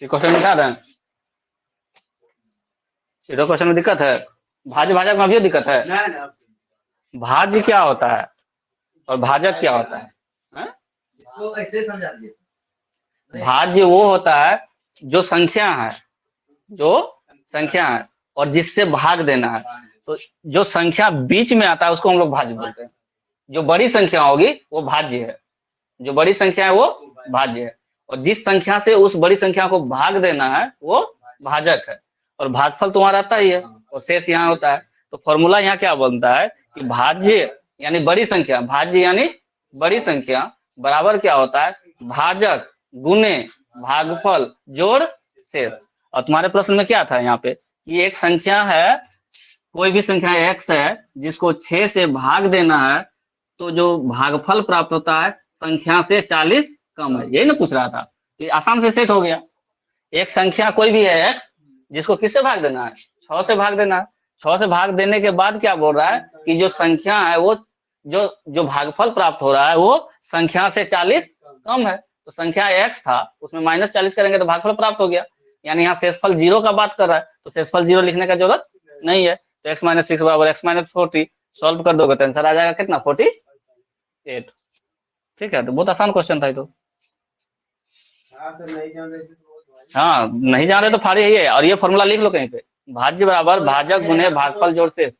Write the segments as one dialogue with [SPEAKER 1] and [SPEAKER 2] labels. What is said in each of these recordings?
[SPEAKER 1] ये क्वेश्चन में क्या है? ये तो क्वेश्चन में दिक्कत है। भाज्य भाजक में भी दिक्कत है। भाज्य क्या होता है और भाजक क्या होता है?
[SPEAKER 2] इसको ऐसे समझा दिए।
[SPEAKER 1] भाज्य वो होता है जो संख्या है, जो संख्या है और जिससे भाग देना है। तो जो संख्या बीच में आता है उसको हम लोग भाज्य बोलते हैं। जो बड़ी संख्या होगी वो भाज्य है, जो बड़ी संख्या है वो भाज्य है, और जिस संख्या से उस बड़ी संख्या को भाग देना है वो भाजक है। और भागफल तुम्हारा आता ही है और शेष यहाँ होता है। तो फॉर्मूला यहाँ क्या बनता है कि भाज्य यानी बड़ी संख्या, भाज्य यानी बड़ी संख्या बराबर क्या होता है? भाजक गुने भागफल जोड़ शेष। और तुम्हारे प्रश्न में क्या था यहाँ पे कि एक संख्या है, कोई भी संख्या x है जिसको 6 से भाग देना है तो जो भागफल प्राप्त होता है संख्या से 40 कम है। यही ना पूछ रहा था, ये आसान से सेट हो गया। एक संख्या कोई भी है x जिसको किससे भाग देना है? 6 से भाग देना है। 6 से भाग देने के बाद क्या बोल रहा है कि जो संख्या है वो जो जो भागफल प्राप्त हो रहा है वो संख्या से 40 कम है। तो संख्या x था उसमें -40 करेंगे तो भागफल प्राप्त हो गया। यानी यहाँ शेषफल 0 का बात कर रहा है तो शेषफल 0 लिखने का जरूरत नहीं है। तो x - 6 बराबर x - 40 सॉल्व कर दोगे तो आंसर आ जाएगा कितना? 48। ठीक है, तो बहुत आसान क्वेश्चन था ये तो। हाँ, नहीं जान रहे तो फाड़ी यही है। और ये फॉर्मूला लिख लो कहीं पे, भाज्य बराबर भाजक गुने भागफल जोड़ शेष।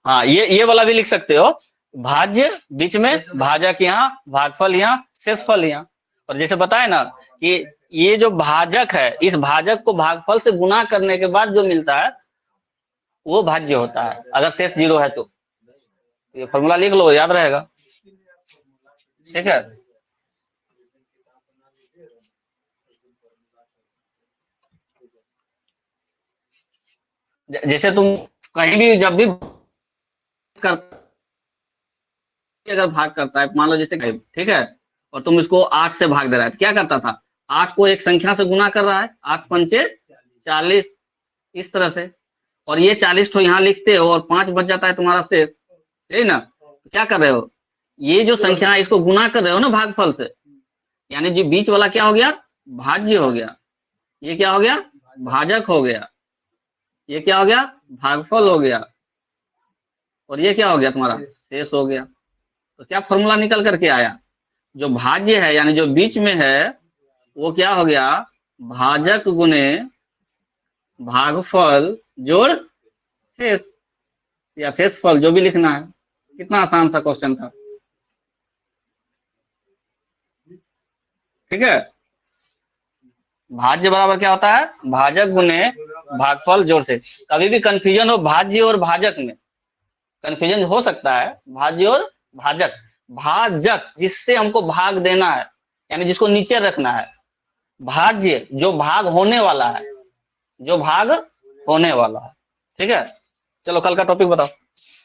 [SPEAKER 1] हाँ, ये वाला भी लिख सकते हो। भाज्य बीच में, भाजक यहाँ, भागफल यहाँ, शेषफल यहाँ। और जैसे बताए ना कि ये जो भाजक है इस भाजक को भागफल से गुना करने के बाद जो मिलता है वो भाज्य होता है अगर शेष 0 है तो। ये फॉर्मूला लिख लो, याद रहेगा। ठीक है, जैसे तुम कहीं भी जब भी कर अगर भाग करता है, मान लो जैसे ठीक है, और तुम इसको 8 से भाग दे रहा है, क्या करता था? 8 को एक संख्या से गुना कर रहा है, 8 पंचे 40 इस तरह से, और ये 40 तो यहाँ लिखते हो और 5 बच जाता है तुम्हारा शेष। ठीक ना? क्या कर रहे हो? ये जो संख्या है इसको गुना कर रहे हो ना भागफल से, यानी जो बीच वाला क्या हो गया? भाज्य हो गया। ये क्या हो गया? भाजक हो गया। ये क्या हो गया? भागफल हो गया। और ये क्या हो गया? तुम्हारा शेष हो गया। तो क्या फॉर्मूला निकल करके आया? जो भाज्य है यानी जो बीच में है वो क्या हो गया? भाजक गुने भागफल जोड़ शेष या शेषफल, जो भी लिखना है। कितना आसान सा क्वेश्चन था। ठीक है, भाज्य बराबर क्या होता है? भाजक गुने भागफल जोड़ शेष। कभी भी कंफ्यूजन हो भाज्य और भाजक में, कंफ्यूजन हो सकता है भाज्य और भाजक। भाजक जिससे हमको भाग देना है यानी जिसको नीचे रखना है। भाज्य जो भाग होने वाला है, जो भाग होने वाला है। ठीक है, चलो कल का टॉपिक बताओ,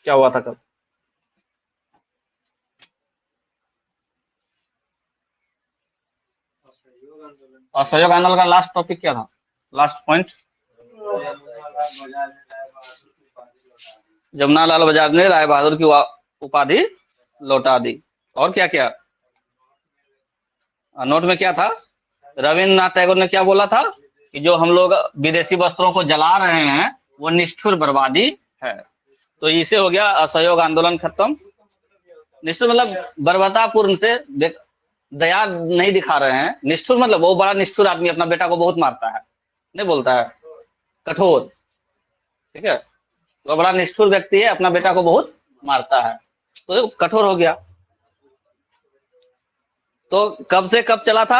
[SPEAKER 1] क्या हुआ था कल? असहयोग आंदोलन का लास्ट टॉपिक क्या था? लास्ट पॉइंट, जमुनालाल बजाज ने राय बहादुर की उपाधि लौटा दी। और क्या क्या नोट में क्या था? रविन्द्रनाथ टैगोर ने क्या बोला था कि जो हम लोग विदेशी वस्त्रों को जला रहे हैं वो निष्ठुर बर्बादी है। तो इसे हो गया असहयोग आंदोलन खत्म। निष्ठुर मतलब बर्बरतापूर्ण से दया नहीं दिखा रहे हैं। निष्ठुर मतलब वो बड़ा निष्ठुर आदमी अपना बेटा को बहुत मारता है, नहीं बोलता है, कठोर। ठीक है, वो बड़ा निष्ठुर व्यक्ति है, अपना बेटा को बहुत मारता है, तो कठोर हो गया। तो कब से कब चला था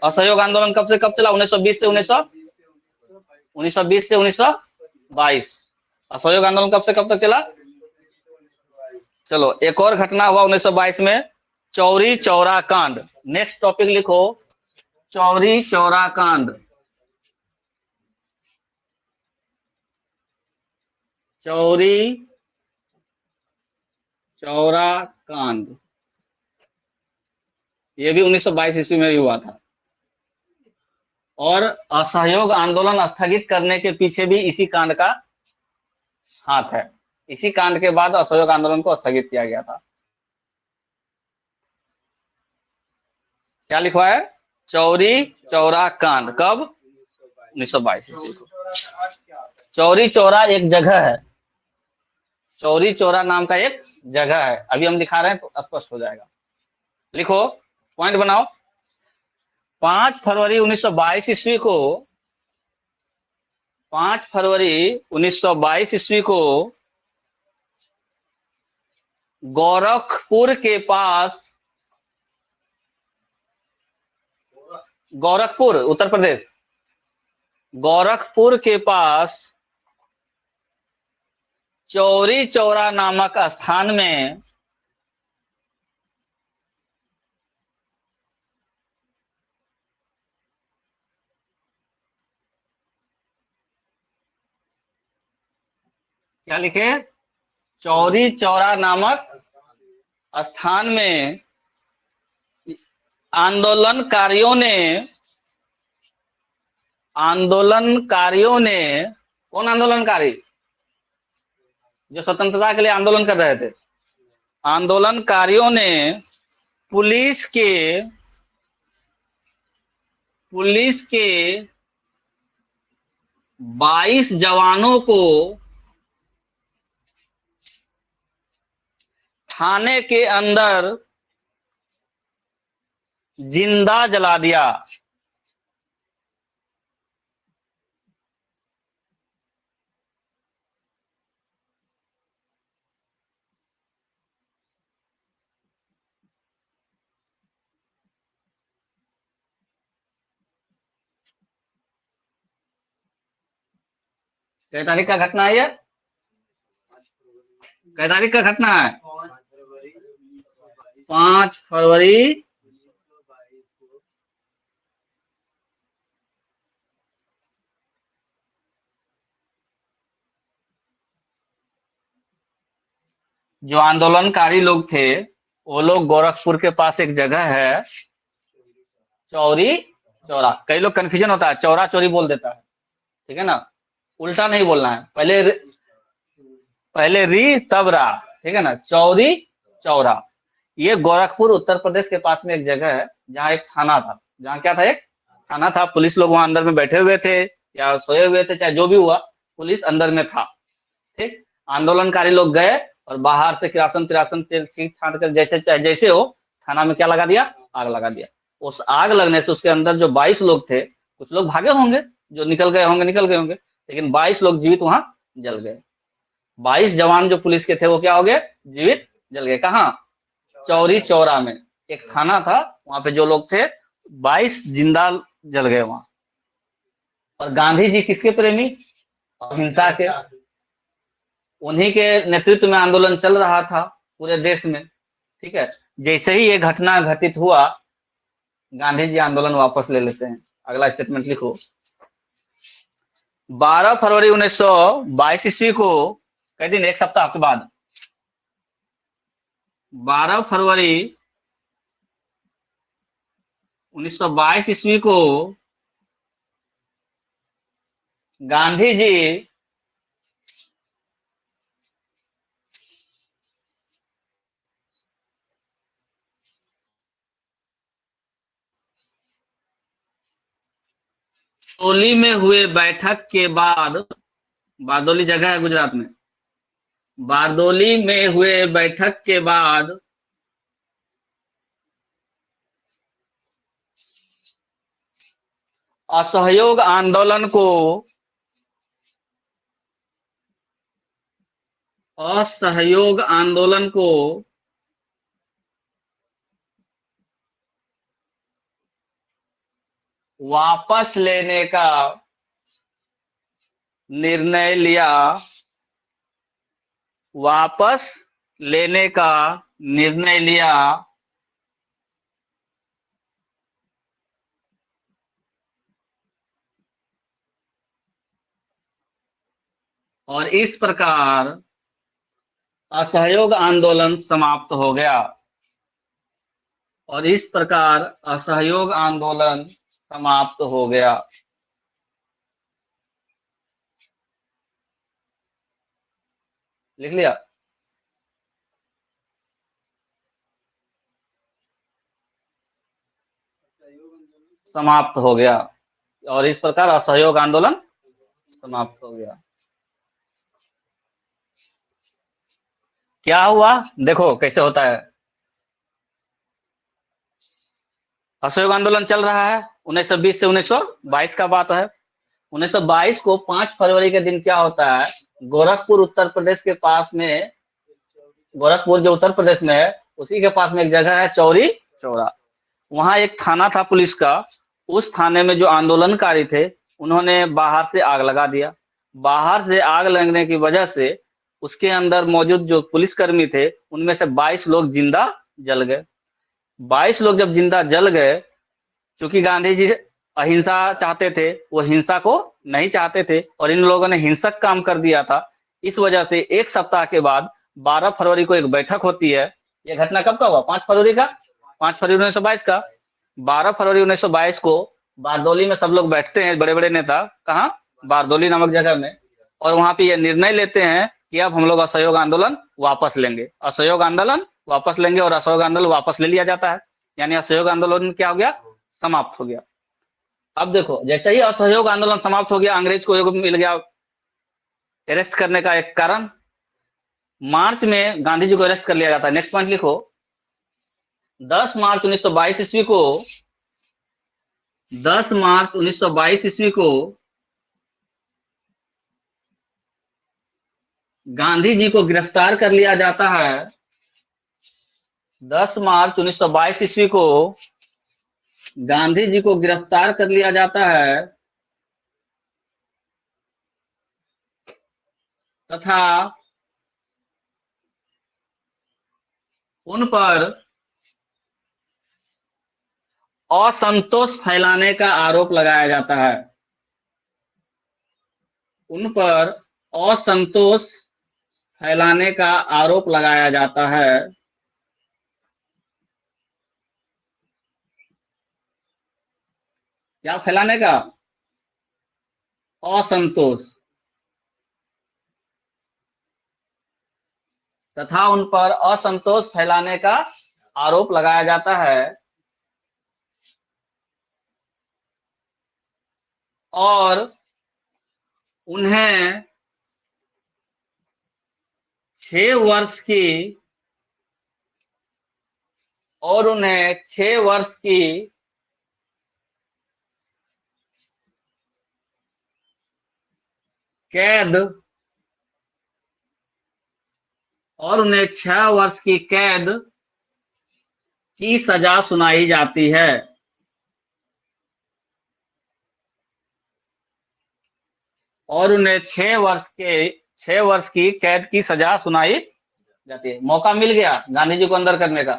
[SPEAKER 1] असहयोग आंदोलन? कब से कब चला? 1920 से 1922। असहयोग आंदोलन कब से कब तक चला? चलो एक और घटना हुआ 1922 में, चौरी चौरा कांड। नेक्स्ट टॉपिक लिखो, चौरी चौरा कांड। चौरी चौरा कांड, ये भी 1922 ईस्वी में भी हुआ था। और असहयोग आंदोलन स्थगित करने के पीछे भी इसी कांड का हाथ है। इसी कांड के बाद असहयोग आंदोलन को स्थगित किया गया था। क्या लिखवा है? चौरी चौरा कांड कब? 1922 ईस्वी को। चौरी चौरा एक जगह है, चौरी चौरा नाम का एक जगह है, अभी हम दिखा रहे हैं तो स्पष्ट हो जाएगा। लिखो, पॉइंट बनाओ। 5 फरवरी 1922 ईस्वी को, 5 फरवरी 1922 ईस्वी को गोरखपुर के पास, गोरखपुर उत्तर प्रदेश, गोरखपुर के पास चौरी चौरा नामक स्थान में क्या लिखे? चौरी चौरा नामक स्थान में आंदोलनकारियों ने, आंदोलनकारियों ने, कौन आंदोलनकारी? जो स्वतंत्रता के लिए आंदोलन कर रहे थे, आंदोलनकारियों ने पुलिस के, पुलिस के 22 जवानों को थाने के अंदर जिंदा जला दिया। कै तारीख का घटना है ये? कै तारीख का घटना है? 5 फरवरी जो आंदोलनकारी लोग थे वो लोग गोरखपुर के पास एक जगह है चौरी चौरा, कई लोग कंफ्यूजन होता है, चौरा चोरी बोल देता है, ठीक है ना, उल्टा नहीं बोलना है, पहले री तब रा, ठीक है ना, चौरी चौरा। ये गोरखपुर उत्तर प्रदेश के पास में एक जगह है जहाँ एक थाना था, जहाँ क्या था? एक थाना था, पुलिस लोग वहां अंदर में बैठे हुए थे या सोए हुए थे, चाहे जो भी हुआ, पुलिस अंदर में था। ठीक, आंदोलनकारी लोग गए और बाहर से किरासन तिरासन तेल छींट छाट कर जैसे चाहे जैसे हो थाना में क्या लगा दिया? आग लगा दिया। उस आग लगने से उसके अंदर जो 22 लोग थे, कुछ लोग भागे होंगे, जो निकल गए होंगे निकल गए होंगे, लेकिन 22 लोग जीवित वहां जल गए। 22 जवान जो पुलिस के थे वो क्या हो गए? जीवित जल गए। कहाँ? चौरी चौरा में एक थाना था, वहां पे जो लोग थे 22 जिंदा जल गए वहां। और गांधी जी किसके प्रेमी? अहिंसा के। उन्हीं के नेतृत्व में आंदोलन चल रहा था पूरे देश में, ठीक है। जैसे ही ये घटना घटित हुआ, गांधी जी आंदोलन वापस ले लेते हैं। अगला स्टेटमेंट लिखो। 12 फरवरी 1922 ईस्वी को, कई दिन, एक सप्ताह के बाद, 12 फरवरी 1922 ईस्वी को गांधी जी बारदोली में हुए बैठक के बाद, बारदोली जगह है गुजरात में, बारदोली में हुए बैठक के बाद असहयोग आंदोलन को, असहयोग आंदोलन को वापस लेने का निर्णय लिया, वापस लेने का निर्णय लिया। और इस प्रकार असहयोग आंदोलन समाप्त हो गया। और इस प्रकार असहयोग आंदोलन समाप्त हो गया। लिख लिया? समाप्त हो गया और इस प्रकार असहयोग आंदोलन समाप्त हो गया। क्या हुआ देखो कैसे होता है। असहयोग आंदोलन चल रहा है 1920 से 1922 का बात है। 1922 को 5 फरवरी के दिन क्या होता है, गोरखपुर उत्तर प्रदेश के पास में, गोरखपुर जो उत्तर प्रदेश में है उसी के पास में एक जगह है चौरी चौरा, वहां एक थाना था पुलिस का। उस थाने में जो आंदोलनकारी थे उन्होंने बाहर से आग लगा दिया। बाहर से आग लगने की वजह से उसके अंदर मौजूद जो पुलिसकर्मी थे उनमें से 22 लोग जिंदा जल गए। 22 लोग जब जिंदा जल गए, क्योंकि गांधी जी अहिंसा चाहते थे, वो हिंसा को नहीं चाहते थे और इन लोगों ने हिंसक काम कर दिया था। इस वजह से एक सप्ताह के बाद 12 फरवरी को एक बैठक होती है। ये घटना कब का हुआ, 5 फरवरी का, 5 फरवरी 1922 का। 12 फरवरी 1922 को बारदौली में सब लोग बैठते हैं, बड़े बड़े नेता, कहाँ, बारदौली नामक जगह में, और वहां पे ये निर्णय लेते हैं कि अब हम लोग असहयोग आंदोलन वापस लेंगे, असहयोग आंदोलन वापस लेंगे, और असहयोग आंदोलन वापस ले लिया जाता है। यानी असहयोग आंदोलन क्या हो गया, समाप्त हो गया। अब देखो जैसे ही असहयोग आंदोलन समाप्त हो गया, अंग्रेज को मिल गया अरेस्ट करने का एक कारण। मार्च में गांधी जी को अरेस्ट कर लिया जाता है। नेक्स्ट पॉइंट लिखो, 10 मार्च 1922 ईस्वी को, 10 मार्च 1922 ईस्वी को गांधी जी को गिरफ्तार कर लिया जाता है। 10 मार्च 1922 ईस्वी को गांधी जी को गिरफ्तार कर लिया जाता है तथा उन पर असंतोष फैलाने का आरोप लगाया जाता है। उन पर असंतोष फैलाने का आरोप लगाया जाता है। क्या फैलाने का, असंतोष, तथा उन पर असंतोष फैलाने का आरोप लगाया जाता है और उन्हें 6 वर्ष की, और उन्हें 6 वर्ष की कैद, और उन्हें 6 वर्ष की कैद की सजा सुनाई जाती है। और उन्हें 6 वर्ष की कैद की सजा सुनाई जाती है। मौका मिल गया गांधी जी को अंदर करने का।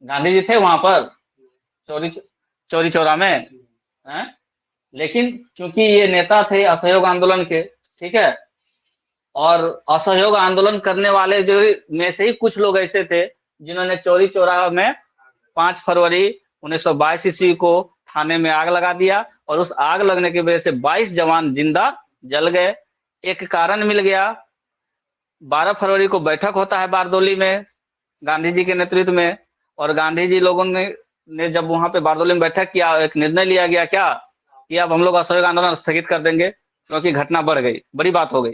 [SPEAKER 1] गांधी जी थे वहां पर चौरी चौरा में है? लेकिन चूंकि ये नेता थे असहयोग आंदोलन के, ठीक है, और असहयोग आंदोलन करने वाले जो में से ही कुछ लोग ऐसे थे जिन्होंने चौरी चौरा में 5 फरवरी 1922 ईस्वी को थाने में आग लगा दिया, और उस आग लगने की वजह से 22 जवान जिंदा जल गए। एक कारण मिल गया। 12 फरवरी को बैठक होता है बारदौली में गांधी जी के नेतृत्व में, और गांधी जी लोगों ने जब वहां पे बारदौली में बैठक किया, एक निर्णय लिया गया क्या कि अब हम लोग असहयोग आंदोलन स्थगित कर देंगे, क्योंकि घटना बढ़ गई, बड़ी बात हो गई।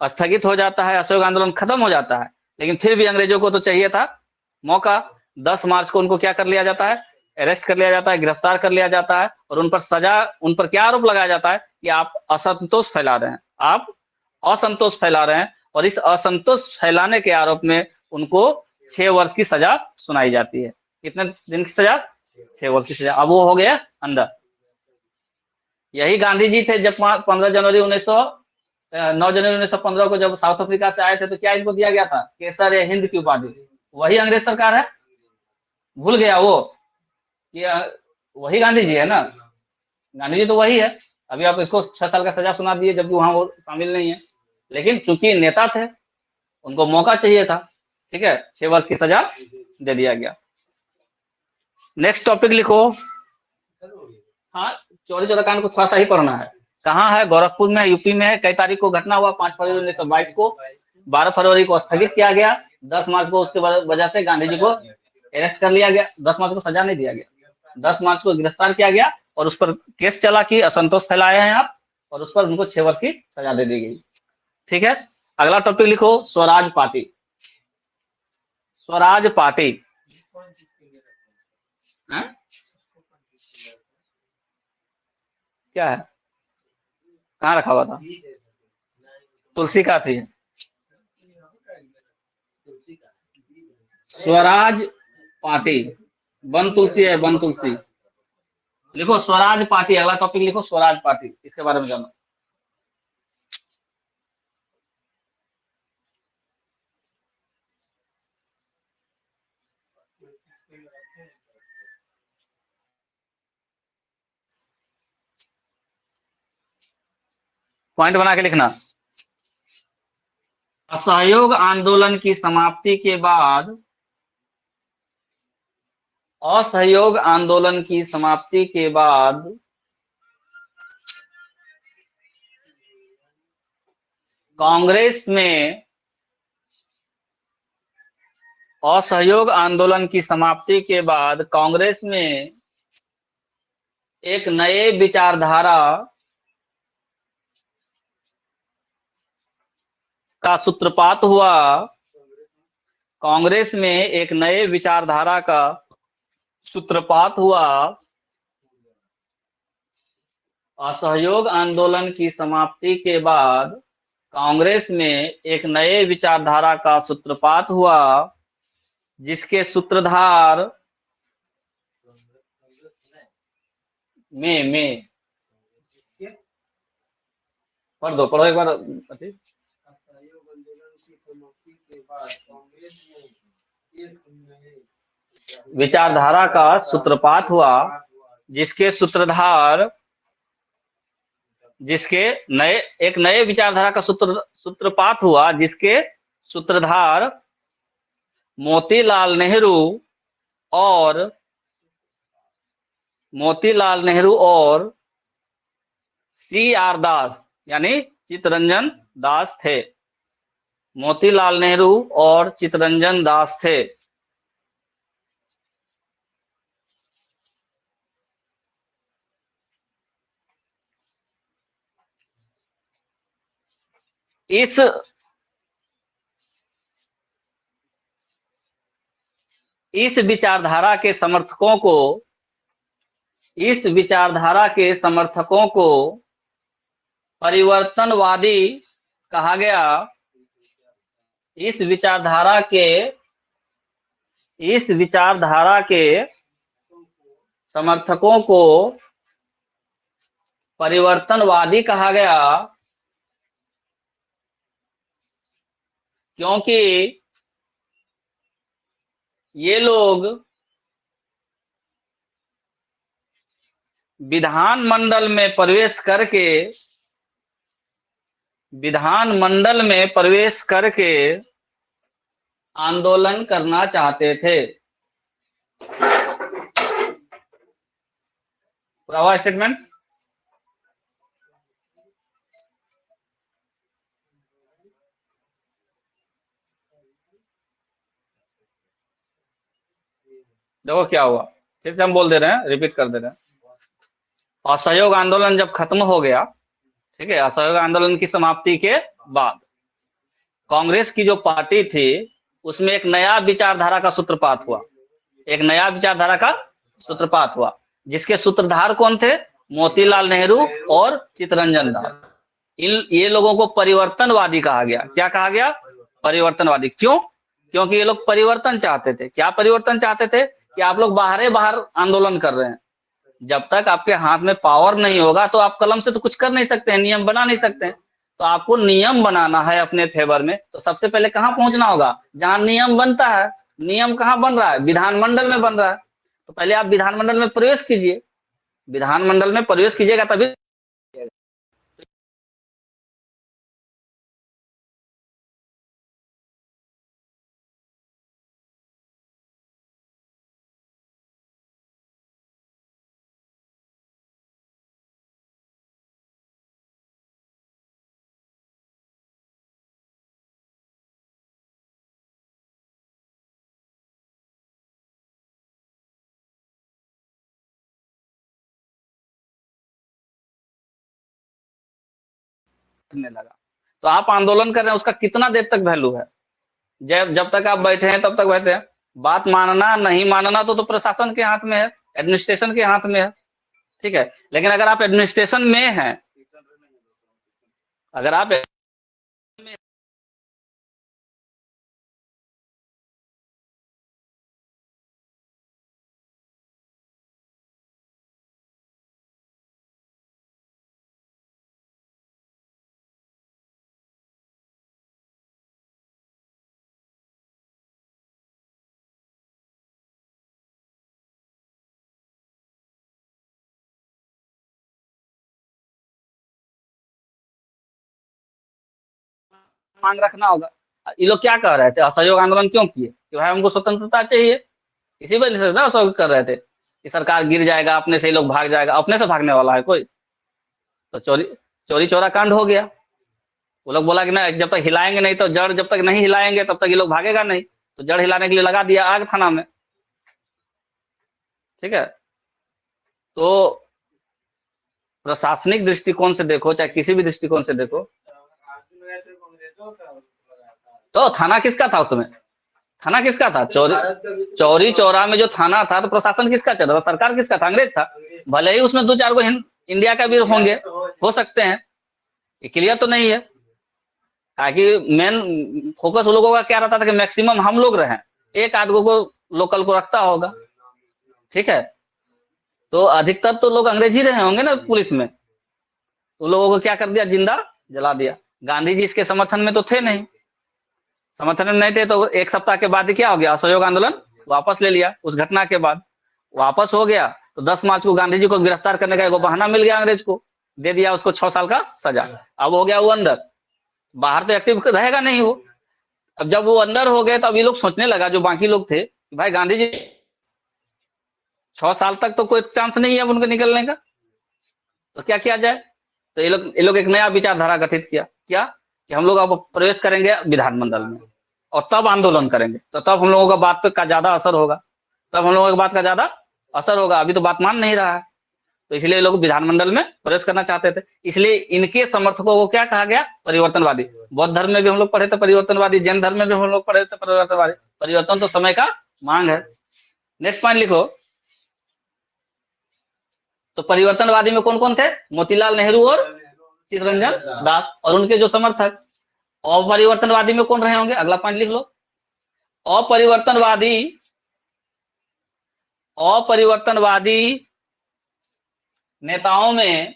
[SPEAKER 1] स्थगित हो जाता है, असहयोग आंदोलन खत्म हो जाता है। लेकिन फिर भी अंग्रेजों को तो चाहिए था मौका। 10 मार्च को उनको क्या कर लिया जाता है, अरेस्ट कर लिया जाता है, गिरफ्तार कर लिया जाता है, और उन पर सजा, उन पर क्या आरोप लगाया जाता है कि आप असंतोष फैला रहे हैं, आप असंतोष फैला रहे हैं, और इस असंतोष फैलाने के आरोप में उनको 6 वर्ष की सजा सुनाई जाती है। कितने दिन की सजा, 6 वर्ष की सजा। अब वो हो गया अंदर। यही गांधी जी थे जब 9 जनवरी 1915 को जब साउथ अफ्रीका से आए थे, तो क्या इनको दिया गया था, केसर या हिंद की उपाधि। वही अंग्रेज सरकार है, भूल गया वो कि वही गांधी जी है ना, गांधी जी तो वही है। अभी आप इसको 6 साल का सजा सुना दिए जबकि वहां वो शामिल नहीं है, लेकिन चूंकि नेता थे उनको मौका चाहिए था, ठीक है, 6 वर्ष की सजा दे दिया गया। नेक्स्ट टॉपिक लिखो। हाँ, चौरी चौरा कांड को थोड़ा सा ही पढ़ना है। कहाँ है, गोरखपुर में, यूपी में है। कई तारीख को घटना हुआ, 5 फरवरी 1922 को। 12 फरवरी को स्थगित किया गया। 10 मार्च को उसके वजह से गांधी जी को अरेस्ट कर लिया गया। 10 मार्च को सजा नहीं दिया गया, 10 मार्च को गिरफ्तार किया गया और उस पर केस चला कि असंतोष फैलाए हैं आप, और उस पर उनको 6 वर्ष की सजा दे दी गई। ठीक है, अगला टॉपिक लिखो, स्वराज पार्टी। स्वराज पार्टी है? क्या है, कहाँ रखा हुआ था? तुलसी का थी। स्वराज पार्टी, वन तुलसी है, वन तुलसी। लिखो स्वराज पार्टी, अगला टॉपिक लिखो स्वराज पार्टी, इसके बारे में जानो। पॉइंट बना के लिखना। असहयोग आंदोलन की समाप्ति के बाद, असहयोग आंदोलन की समाप्ति के बाद कांग्रेस में, असहयोग आंदोलन की समाप्ति के बाद कांग्रेस में एक नए विचारधारा का सूत्रपात हुआ। कांग्रेस में एक नए विचारधारा का सूत्रपात हुआ। असहयोग आंदोलन की समाप्ति के बाद कांग्रेस में एक नए विचारधारा का सूत्रपात हुआ, जिसके सूत्रधार में पढ़ दो, पढ़ो एक बार।
[SPEAKER 2] असहयोग आंदोलन की समाप्ति के बाद कांग्रेस में एक नए
[SPEAKER 1] विचारधारा का सूत्रपात हुआ, जिसके सूत्रधार, जिसके नए, एक नए विचारधारा का सूत्रपात हुआ, जिसके सूत्रधार मोतीलाल नेहरू और CR दास, यानी चित्तरंजन दास थे। मोतीलाल नेहरू और चित्तरंजन दास थे। इस इस विचारधारा के समर्थकों को, इस विचारधारा के समर्थकों को परिवर्तनवादी कहा गया। इस विचारधारा के, इस विचारधारा के समर्थकों को परिवर्तनवादी कहा गया, क्योंकि ये लोग विधानमंडल में प्रवेश करके, विधानमंडल में प्रवेश करके आंदोलन करना चाहते थे। पूरा स्टेटमेंट। देखो क्या हुआ, फिर से हम बोल दे रहे हैं, रिपीट कर दे रहे हैं। असहयोग आंदोलन जब खत्म हो गया, ठीक है, असहयोग आंदोलन की समाप्ति के बाद कांग्रेस की जो पार्टी थी उसमें एक नया विचारधारा का सूत्रपात हुआ। एक नया विचारधारा का सूत्रपात हुआ, जिसके सूत्रधार कौन थे? मोतीलाल नेहरू और चित्तरंजन दास। ये लोगों को परिवर्तनवादी कहा गया। क्या कहा गया? परिवर्तनवादी। क्यों? क्योंकि ये लोग परिवर्तन चाहते थे। क्या परिवर्तन चाहते थे? कि आप लोग बाहर आंदोलन कर रहे हैं, जब तक आपके हाथ में पावर नहीं होगा तो आप कलम से तो कुछ कर नहीं सकते हैं, नियम बना नहीं सकते हैं। तो आपको नियम बनाना है अपने फेवर में, तो सबसे पहले कहाँ पहुंचना होगा? जहां नियम बनता है। नियम कहाँ बन रहा है? विधानमंडल में बन रहा है। तो पहले आप विधानमंडल में प्रवेश कीजिए। विधानमंडल में प्रवेश कीजिएगा तभी करने लगा। तो आप आंदोलन कर रहे हैं, उसका कितना देर तक वैल्यू है? जब जब तक आप बैठे हैं तब तक बैठे हैं। बात मानना नहीं मानना तो प्रशासन के हाथ में है, एडमिनिस्ट्रेशन के हाथ में है, ठीक है। लेकिन अगर आप एडमिनिस्ट्रेशन में हैं, अगर आप मांग रखना होगा। ये लोग क्या कह रहे थे, असहयोग आंदोलन क्यों किए? कि भाई हमको स्वतंत्रता चाहिए, इसी वजह से ना असहयोग कर रहे थे कि सरकार गिर जाएगा, अपने से ही लोग भाग जाएगा। अपने से भागने वाला है कोई? तो चोरी चोरी चोरा कांड हो गया। वो लोग बोला कि ना, जब तक हिलाएंगे नहीं, तो जड़ जब तक नहीं हिलाएंगे तब तक ये लोग भागेगा नहीं। तो जड़ हिलाने के लिए लगा दिया आग थाना में, ठीक है। तो प्रशासनिक दृष्टिकोण से देखो, चाहे किसी भी दृष्टिकोण से देखो, तो थाना किसका था उसमें? थाना किसका था? चौरी चौरा में जो थाना था, तो प्रशासन किसका चल रहा था? सरकार किसका था? अंग्रेज था। भले ही उसमें 2-4 को इंडिया का भी होंगे, हो सकते हैं, ये क्लियर तो नहीं है। ताकि मेन फोकस उन लोगों का क्या रहता था कि मैक्सिमम हम लोग रहें, एक आदमी को लोकल को रखता होगा, ठीक है। तो अधिकतर तो लोग अंग्रेज ही रहे होंगे ना पुलिस में। तो लोगों को क्या कर दिया? जिंदा जला दिया। गांधी जी इसके समर्थन में तो थे नहीं, समर्थन में नहीं थे। तो एक सप्ताह के बाद क्या हो गया? असहयोग आंदोलन वापस ले लिया। उस घटना के बाद वापस हो गया, तो 10 मार्च को गांधी जी को गिरफ्तार करने का एक बहाना मिल गया, अंग्रेज को दे दिया उसको 6 साल का सजा। अब हो गया वो अंदर, बाहर तो एक्टिव रहेगा नहीं वो। अब जब वो अंदर हो गए, तो अब ये लोग सोचने लगा, जो बाकी लोग थे, कि भाई गांधी जी 6 साल तक तो कोई चांस नहीं है अब उनको निकलने का, तो क्या किया जाए? तो ये लोग एक नया विचारधारा गठित किया, क्या कि हम लोग अब प्रवेश करेंगे विधानमंडल में, और तब आंदोलन करेंगे, तो तब हम लोगों का बात पे का ज्यादा असर होगा, तब हम लोगों की बात का ज्यादा असर होगा। अभी तो बात मान नहीं रहा है, तो इसलिए लोग विधानमंडल में प्रवेश करना चाहते थे। इसलिए इनके समर्थकों को क्या कहा गया? परिवर्तनवादी। बौद्ध धर्म में भी हम लोग पढ़े थे परिवर्तनवादी, जैन धर्म में भी हम लोग पढ़े थे परिवर्तनवादी। परिवर्तन तो समय का मांग है। नेक्स्ट पॉइंट लिखो। तो परिवर्तनवादी में कौन कौन थे? मोतीलाल नेहरू और चित्तरंजन दास, और उनके जो समर्थक। अपरिवर्तनवादी में कौन रहे होंगे? अगला पॉइंट लिख लो। अपरिवर्तनवादी अपरिवर्तनवादी नेताओं में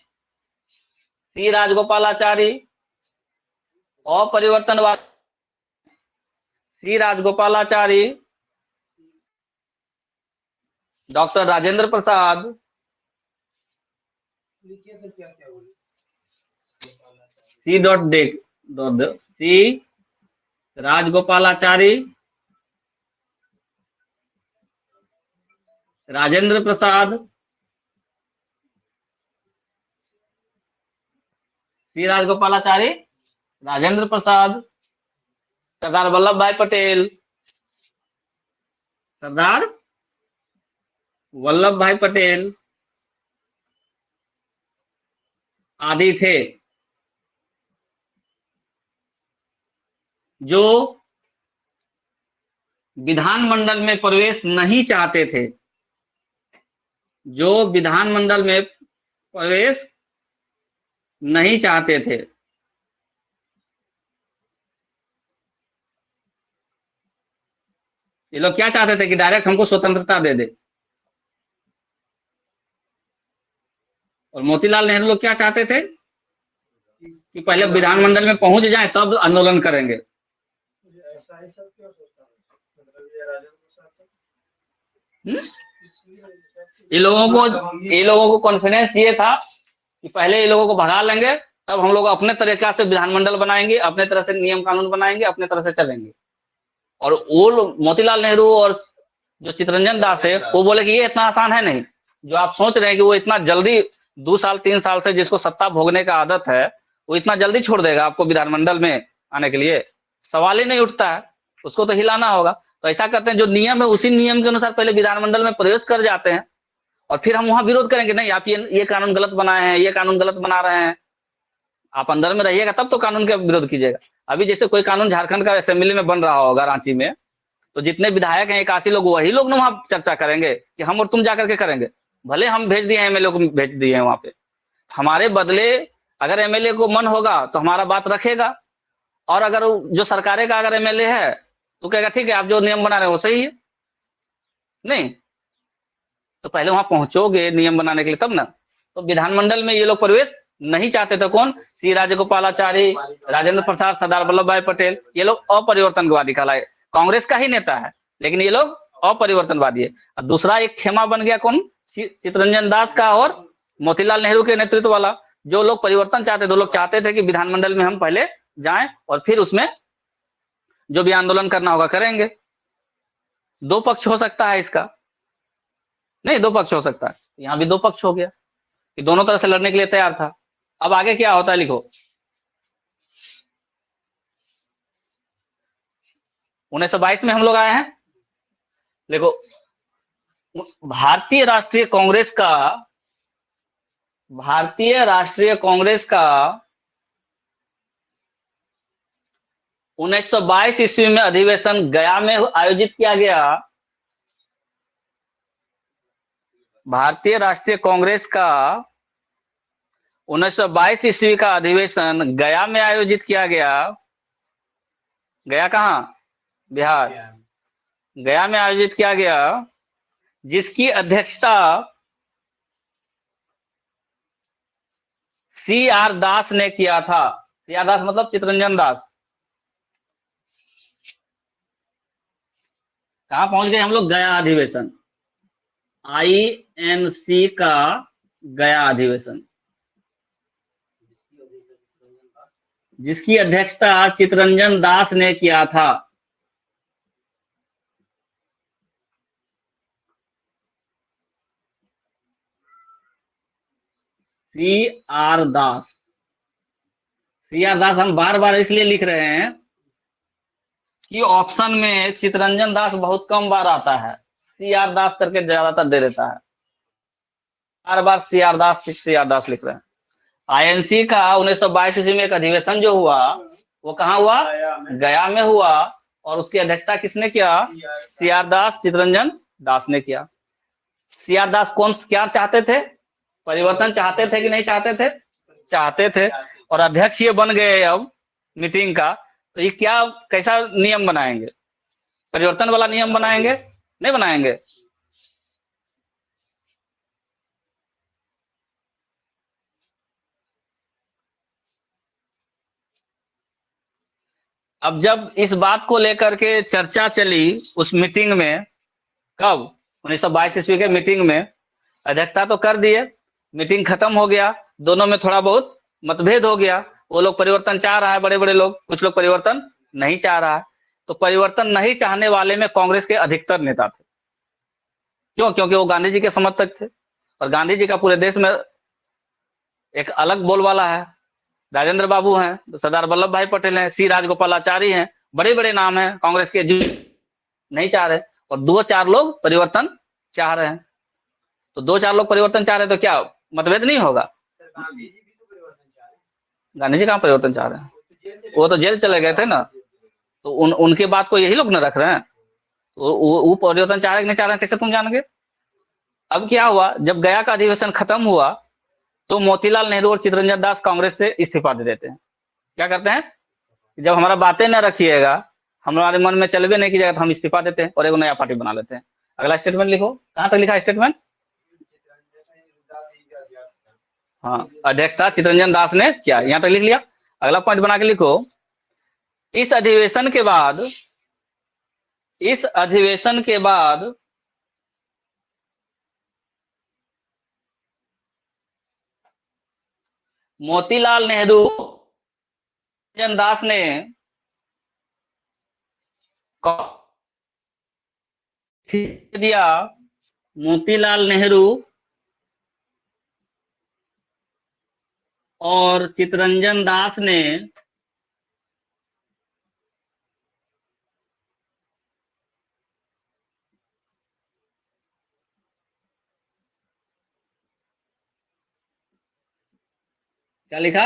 [SPEAKER 1] सी राजगोपालाचारी, अपरिवर्तनवादी सी Rajagopalachari, doctor Rajendra Prasad, C dot day सी राजगोपालाचारी, राजेंद्र प्रसाद, सी राजगोपालाचारी, राजेंद्र प्रसाद, सरदार वल्लभ भाई पटेल, सरदार वल्लभ भाई पटेल आदि थे, जो विधानमंडल में प्रवेश नहीं चाहते थे, जो विधानमंडल में प्रवेश नहीं चाहते थे। ये लोग क्या चाहते थे? कि डायरेक्ट हमको स्वतंत्रता दे दे। और मोतीलाल नेहरू लोग क्या चाहते थे? कि पहले विधानमंडल में पहुंच जाए तब आंदोलन करेंगे। ये लोगों को कॉन्फिडेंस ये था कि पहले ये लोगों को भगा लेंगे, तब हम लोग अपने तरीका से विधानमंडल बनाएंगे, अपने तरह से नियम कानून बनाएंगे, अपने तरह से चलेंगे। और वो मोतीलाल नेहरू और जो चित्तरंजन दास थे, वो बोले कि ये इतना आसान है नहीं। जो आप सोच रहे हैं कि वो इतना जल्दी 2 साल 3 साल से जिसको सत्ता भोगने का आदत है, वो इतना जल्दी छोड़ देगा आपको विधानमंडल में आने के लिए? सवाल ही नहीं उठता है। उसको तो हिलाना होगा। तो ऐसा करते हैं, जो नियम है उसी नियम के अनुसार पहले विधानमंडल में प्रवेश कर जाते हैं, और फिर हम वहां विरोध करेंगे, नहीं आप ये कानून गलत बनाए हैं, ये कानून गलत बना रहे हैं, आप अंदर में रहिएगा तब तो कानून का विरोध कीजिएगा। अभी जैसे कोई कानून झारखंड का असेंबली में बन रहा होगा रांची में, तो जितने विधायक हैं 81 लोग, वही लोग ना वहां चर्चा करेंगे कि हम और तुम जाकर के करेंगे। भले हम भेज दिए हैं, एमएलए को भेज दिए हैं वहां पे, हमारे बदले अगर एमएलए को मन होगा तो हमारा बात रखेगा। और अगर जो सरकारें का अगर एमएलए है तो कहेगा ठीक है, आप जो नियम बना रहे हो वो सही है। नहीं तो पहले वहां पहुंचोगे नियम बनाने के लिए तब ना। तो विधानमंडल में ये लोग प्रवेश नहीं चाहते थे। कौन? सी राजगोपालाचारी, राजेंद्र प्रसाद, सरदार वल्लभ भाई पटेल, ये लोग अपरिवर्तनवादी कहलाए। कांग्रेस का ही नेता है लेकिन ये लोग अपरिवर्तनवादी है। और दूसरा एक खेमा बन गया कौन? चितरंजन दास का और मोतीलाल नेहरू के नेतृत्व वाला। जो लोग परिवर्तन चाहते थे, लोग चाहते थे कि विधानमंडल में हम पहले जाएं और फिर उसमें जो भी आंदोलन करना होगा करेंगे। दो पक्ष हो सकता है इसका, नहीं दो पक्ष हो सकता है, यहाँ भी दो पक्ष हो गया कि दोनों तरह से लड़ने के लिए तैयार था। अब आगे क्या होता है लिखो। 1922 में हम लोग आए हैं। देखो, भारतीय राष्ट्रीय कांग्रेस का, भारतीय राष्ट्रीय कांग्रेस का 1922 ईस्वी में अधिवेशन गया में आयोजित किया गया। भारतीय राष्ट्रीय कांग्रेस का 1922 ईस्वी का अधिवेशन गया में आयोजित किया गया। गया कहाँ? बिहार। गया में आयोजित किया गया, जिसकी अध्यक्षता सी आर दास ने किया था। सी आर दास मतलब चितरंजन दास। कहां पहुंच गए हम लोग? गया अधिवेशन, INC का गया अधिवेशन, जिसकी अध्यक्षता चितरंजन दास ने किया था। सी आर दास। सी आर दास हम बार बार इसलिए लिख रहे हैं कि ऑप्शन में चितरंजन दास बहुत कम बार आता है, सी आर दास करके ज्यादातर दे देता है। बार बार सी आर दास लिख रहे हैं। INC का 1922 ईस्वी में एक अधिवेशन जो हुआ वो कहाँ हुआ? गया में हुआ। और उसकी अध्यक्षता किसने किया? सी आर दास, चितरंजन दास ने किया। सी आर दास कौन क्या चाहते थे? परिवर्तन चाहते थे कि नहीं चाहते थे? चाहते थे। और अध्यक्ष ये बन गए अब मीटिंग का, तो ये क्या कैसा नियम बनाएंगे? परिवर्तन वाला नियम बनाएंगे? नहीं बनाएंगे। अब जब इस बात को लेकर के चर्चा चली उस मीटिंग में, कब? 1922 ईस्वी के मीटिंग में अध्यक्षता तो कर दिए, मीटिंग खत्म हो गया, दोनों में थोड़ा बहुत मतभेद हो गया। वो लोग परिवर्तन चाह रहा है, बड़े बड़े लोग, कुछ लोग परिवर्तन नहीं चाह रहा है। तो परिवर्तन नहीं चाहने वाले में कांग्रेस के अधिकतर नेता थे। क्यों? क्योंकि वो गांधी जी के समर्थक थे और गांधी जी का पूरे देश में एक अलग बोलबाला है। राजेंद्र बाबू हैं, तो सरदार वल्लभ भाई पटेल हैं, सी राजगोपालाचारी हैं, बड़े बड़े नाम हैं कांग्रेस के, जो नहीं चाह रहे। और दो चार लोग परिवर्तन चाह रहे हैं। तो दो चार लोग परिवर्तन चाह रहे हैं तो क्या मतभेद नहीं होगा? गांधी जी कहाँ परिवर्तन चाह रहे हैं? वो तो जेल चले गए थे ना। तो उनके बात को यही लोग न रख रहे हैं। वो परिवर्तन चाह रहे कि नहीं चाह रहे हैं, कैसे तुम जान? अब क्या हुआ, जब गया का अधिवेशन खत्म हुआ तो मोतीलाल नेहरू और चितरंजन दास कांग्रेस से इस्तीफा दे देते हैं। क्या करते हैं? जब हमारा बातें न रखिएगा, हमारे मन में चलबे नहीं कीजिएगा, तो हम इस्तीफा देते हैं और एक नया पार्टी बना लेते हैं। अगला स्टेटमेंट लिखो, कहां तक लिखा स्टेटमेंट? हाँ, अध्यक्षता चितरंजन दास ने किया, यहाँ तक लिख लिया। अगला पॉइंट बना के लिखो, इस अधिवेशन के बाद, इस अधिवेशन के बाद मोतीलाल नेहरू, चितरंजन दास ने दिया। मोतीलाल नेहरू और चितरंजन दास ने क्या लिखा?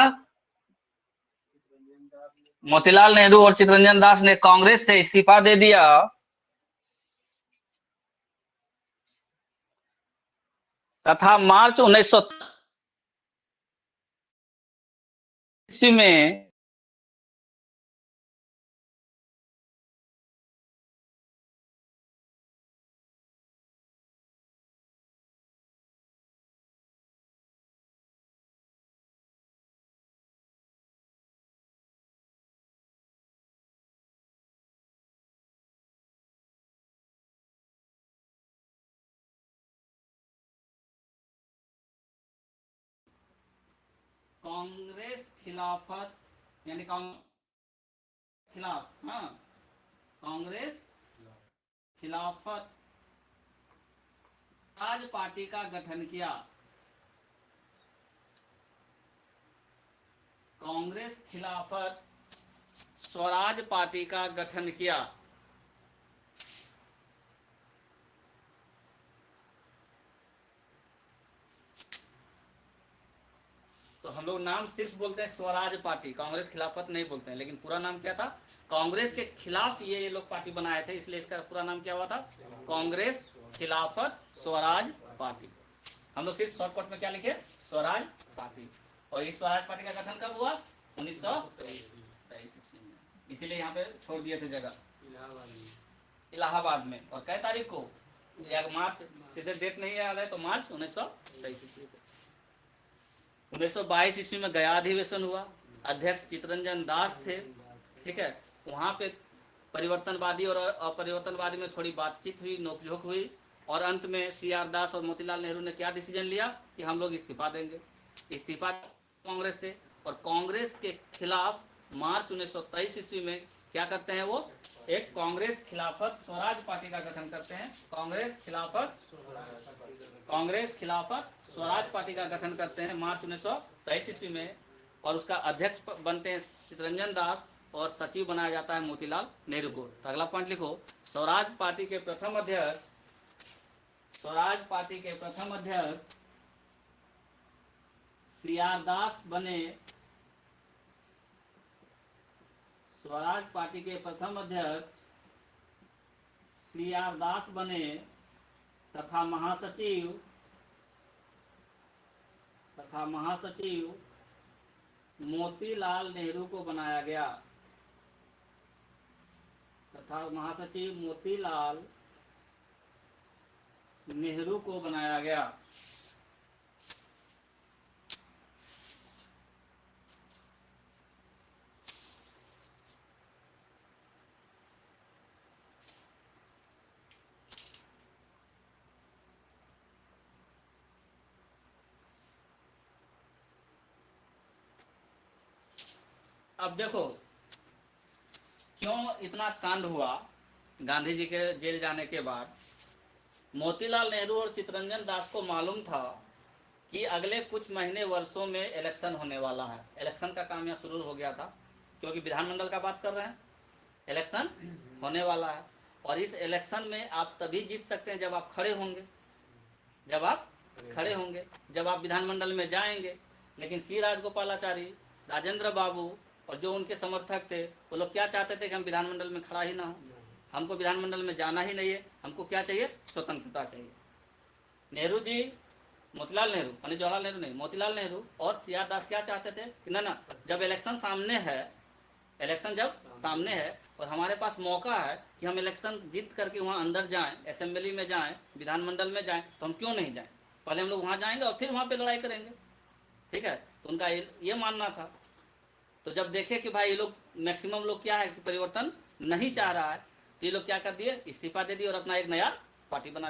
[SPEAKER 1] मोतीलाल नेहरू और चितरंजन दास ने कांग्रेस से इस्तीफा दे दिया तथा मार्च 1980 में कांग्रेस खिलाफत यानी खिलाफ, हाँ, कांग्रेस खिलाफत राज पार्टी का गठन किया। कांग्रेस खिलाफत स्वराज पार्टी का गठन किया। तो हम लोग नाम सिर्फ बोलते हैं स्वराज पार्टी, कांग्रेस खिलाफत नहीं बोलते हैं, लेकिन पूरा नाम क्या था? कांग्रेस के खिलाफ ये लोग पार्टी बनाए थे, इसलिए इसका पूरा नाम क्या हुआ था? कांग्रेस खिलाफत स्वराज पार्टी। हम लोग सिर्फ शॉर्टकट में क्या लिखे? स्वराज पार्टी। और इस स्वराज पार्टी का गठन कब हुआ? 1923 में। इसीलिए यहाँ पे छोड़ दिए थे जगह, इलाहाबाद में। और कै तारीख को? मार्च, सीधे डेट नहीं याद है तो मार्च 1923। 1922 ईस्वी में गया अधिवेशन हुआ, अध्यक्ष चितरंजन दास थे। ठीक है, वहां पे परिवर्तनवादी और अपरिवर्तनवादी में थोड़ी बातचीत हुई, नोकझोंक हुई, और अंत में CR दास और मोतीलाल नेहरू ने क्या डिसीजन लिया कि हम लोग इस्तीफा देंगे। इस्तीफा कांग्रेस से, और कांग्रेस के खिलाफ मार्च 1923 ईस्वी में क्या करते हैं वो? एक कांग्रेस खिलाफत स्वराज पार्टी का गठन करते हैं। कांग्रेस खिलाफत स्वराज पार्टी का गठन करते हैं मार्च 1923 ईस्वी में, और उसका अध्यक्ष बनते हैं चितरंजन दास, और सचिव बनाया जाता है मोतीलाल नेहरू को। तो अगला पॉइंट लिखो, स्वराज पार्टी के प्रथम अध्यक्ष CR दास बने। स्वराज पार्टी के प्रथम अध्यक्ष CR दास बने तथा महासचिव मोतीलाल नेहरू को बनाया गया। अब देखो क्यों इतना कांड हुआ गांधी जी के जेल जाने के बाद। मोतीलाल नेहरू और चितरंजन दास को मालूम था कि अगले कुछ महीने वर्षों में इलेक्शन होने वाला है। इलेक्शन का काम यहाँ शुरू हो गया था, क्योंकि विधानमंडल का बात कर रहे हैं, इलेक्शन होने वाला है। और इस इलेक्शन में आप तभी जीत सकते हैं जब आप खड़े होंगे, जब आप विधानमंडल में जाएंगे। लेकिन सी राजगोपालाचारी, राजेंद्र बाबू और जो उनके समर्थक थे, वो लोग क्या चाहते थे कि हम विधानमंडल में खड़ा ही ना हो, हमको विधानमंडल में जाना ही नहीं है, हमको क्या चाहिए? स्वतंत्रता चाहिए। नेहरू जी, मोतीलाल नेहरू, पंडित जवाहरलाल नेहरू नहीं, मोतीलाल नेहरू और CR दास क्या चाहते थे कि ना, जब इलेक्शन सामने है और हमारे पास मौका है कि हम इलेक्शन जीत करके वहाँ अंदर जाएं, असेंबली में जाएं, विधानमंडल में जाएं, तो हम क्यों नहीं जाएं? पहले हम लोग वहाँ जाएंगे और फिर वहाँ पे लड़ाई करेंगे। ठीक है, तो उनका ये मानना था। तो जब देखे कि भाई ये लोग मैक्सिमम लोग क्या है कि परिवर्तन नहीं चाह रहा है, तो ये लोग क्या कर दिए? इस्तीफा दे दिए और अपना एक नया पार्टी बना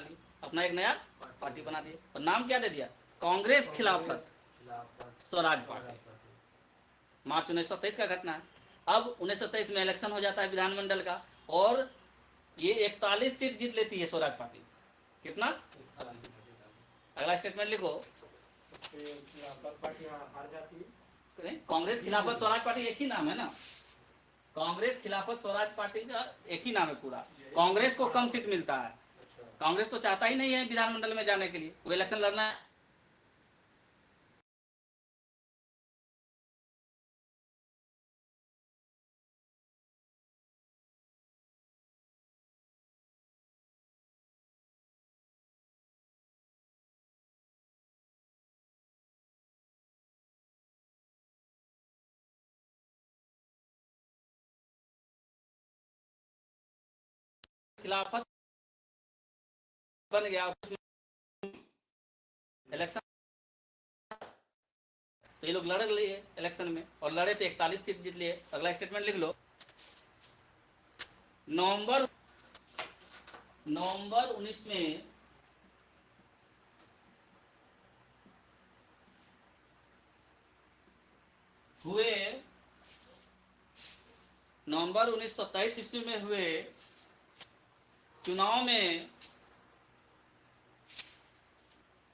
[SPEAKER 1] दिए। और नाम क्या दे दिया? कांग्रेस खिलाफत स्वराज पार्टी। मार्च 1923 का घटना है। अब 1923 में इलेक्शन हो जाता है विधानमंडल का, और ये 41 सीट जीत लेती है स्वराज पार्टी। कितना? अगला स्टेटमेंट लिखो, कांग्रेस खिलाफत स्वराज पार्टी एक ही नाम है ना, कांग्रेस खिलाफत स्वराज पार्टी का एक ही नाम है पूरा। कांग्रेस को कम सीट मिलता है, कांग्रेस तो चाहता ही नहीं है विधानमंडल में जाने के लिए, वो इलेक्शन लड़ना है।
[SPEAKER 3] खिलाफत बन गया, इलेक्शन तो ये लोग लड़ लिए इलेक्शन में और लड़े तो 41 सीट जीत लिए। अगला स्टेटमेंट लिख लो। नवंबर 19 में हुए, नवंबर 1923 ईस्वी में हुए चुनाव में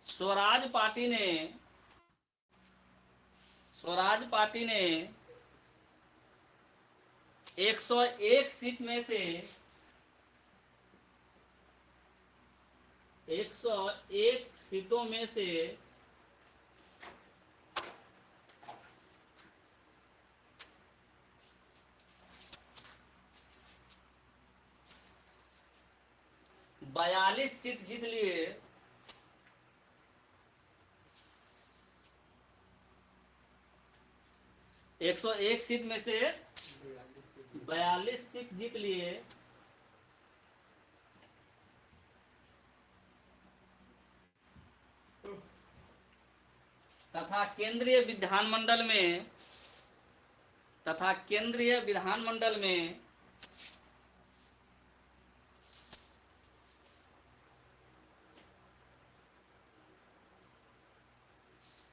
[SPEAKER 3] स्वराज पार्टी ने 101 सीट में से 101 सीटों में से 42 सीट जीत लिए। 101 सीट में से 42 सीट जीत लिए तथा केंद्रीय विधानमंडल में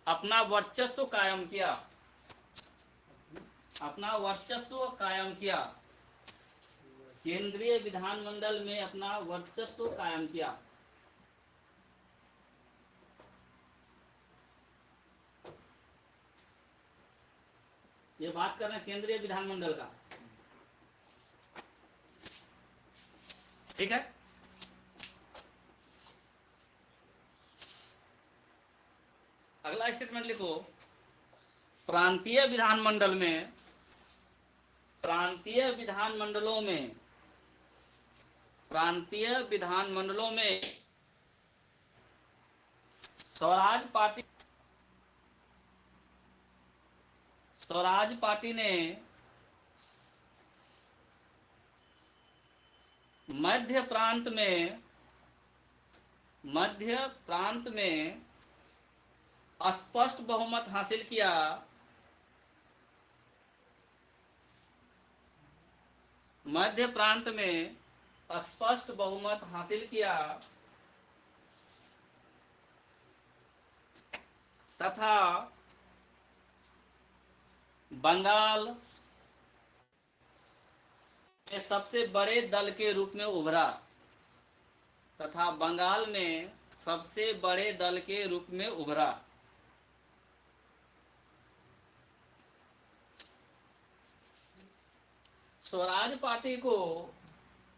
[SPEAKER 3] अपना वर्चस्व कायम किया। केंद्रीय विधानमंडल में अपना वर्चस्व कायम किया। ये बात कर रहे हैं केंद्रीय विधानमंडल का, ठीक है। अगला स्टेटमेंट लिखो। प्रांतीय विधानमंडलों में स्वराज पार्टी ने मध्य प्रांत में स्पष्ट बहुमत हासिल किया। मध्य प्रांत में स्पष्ट बहुमत हासिल किया तथा बंगाल में सबसे बड़े दल के रूप में उभरा। स्वराज पार्टी को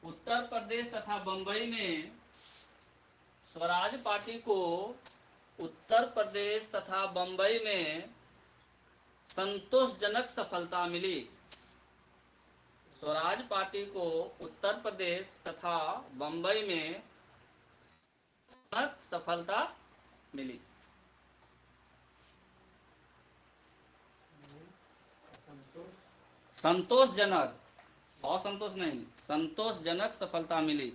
[SPEAKER 3] उत्तर प्रदेश तथा बंबई में संतोषजनक सफलता मिली। स्वराज पार्टी को उत्तर प्रदेश तथा बंबई में सफलता मिली। संतोषजनक, असंतोष नहीं, संतोषजनक सफलता मिली।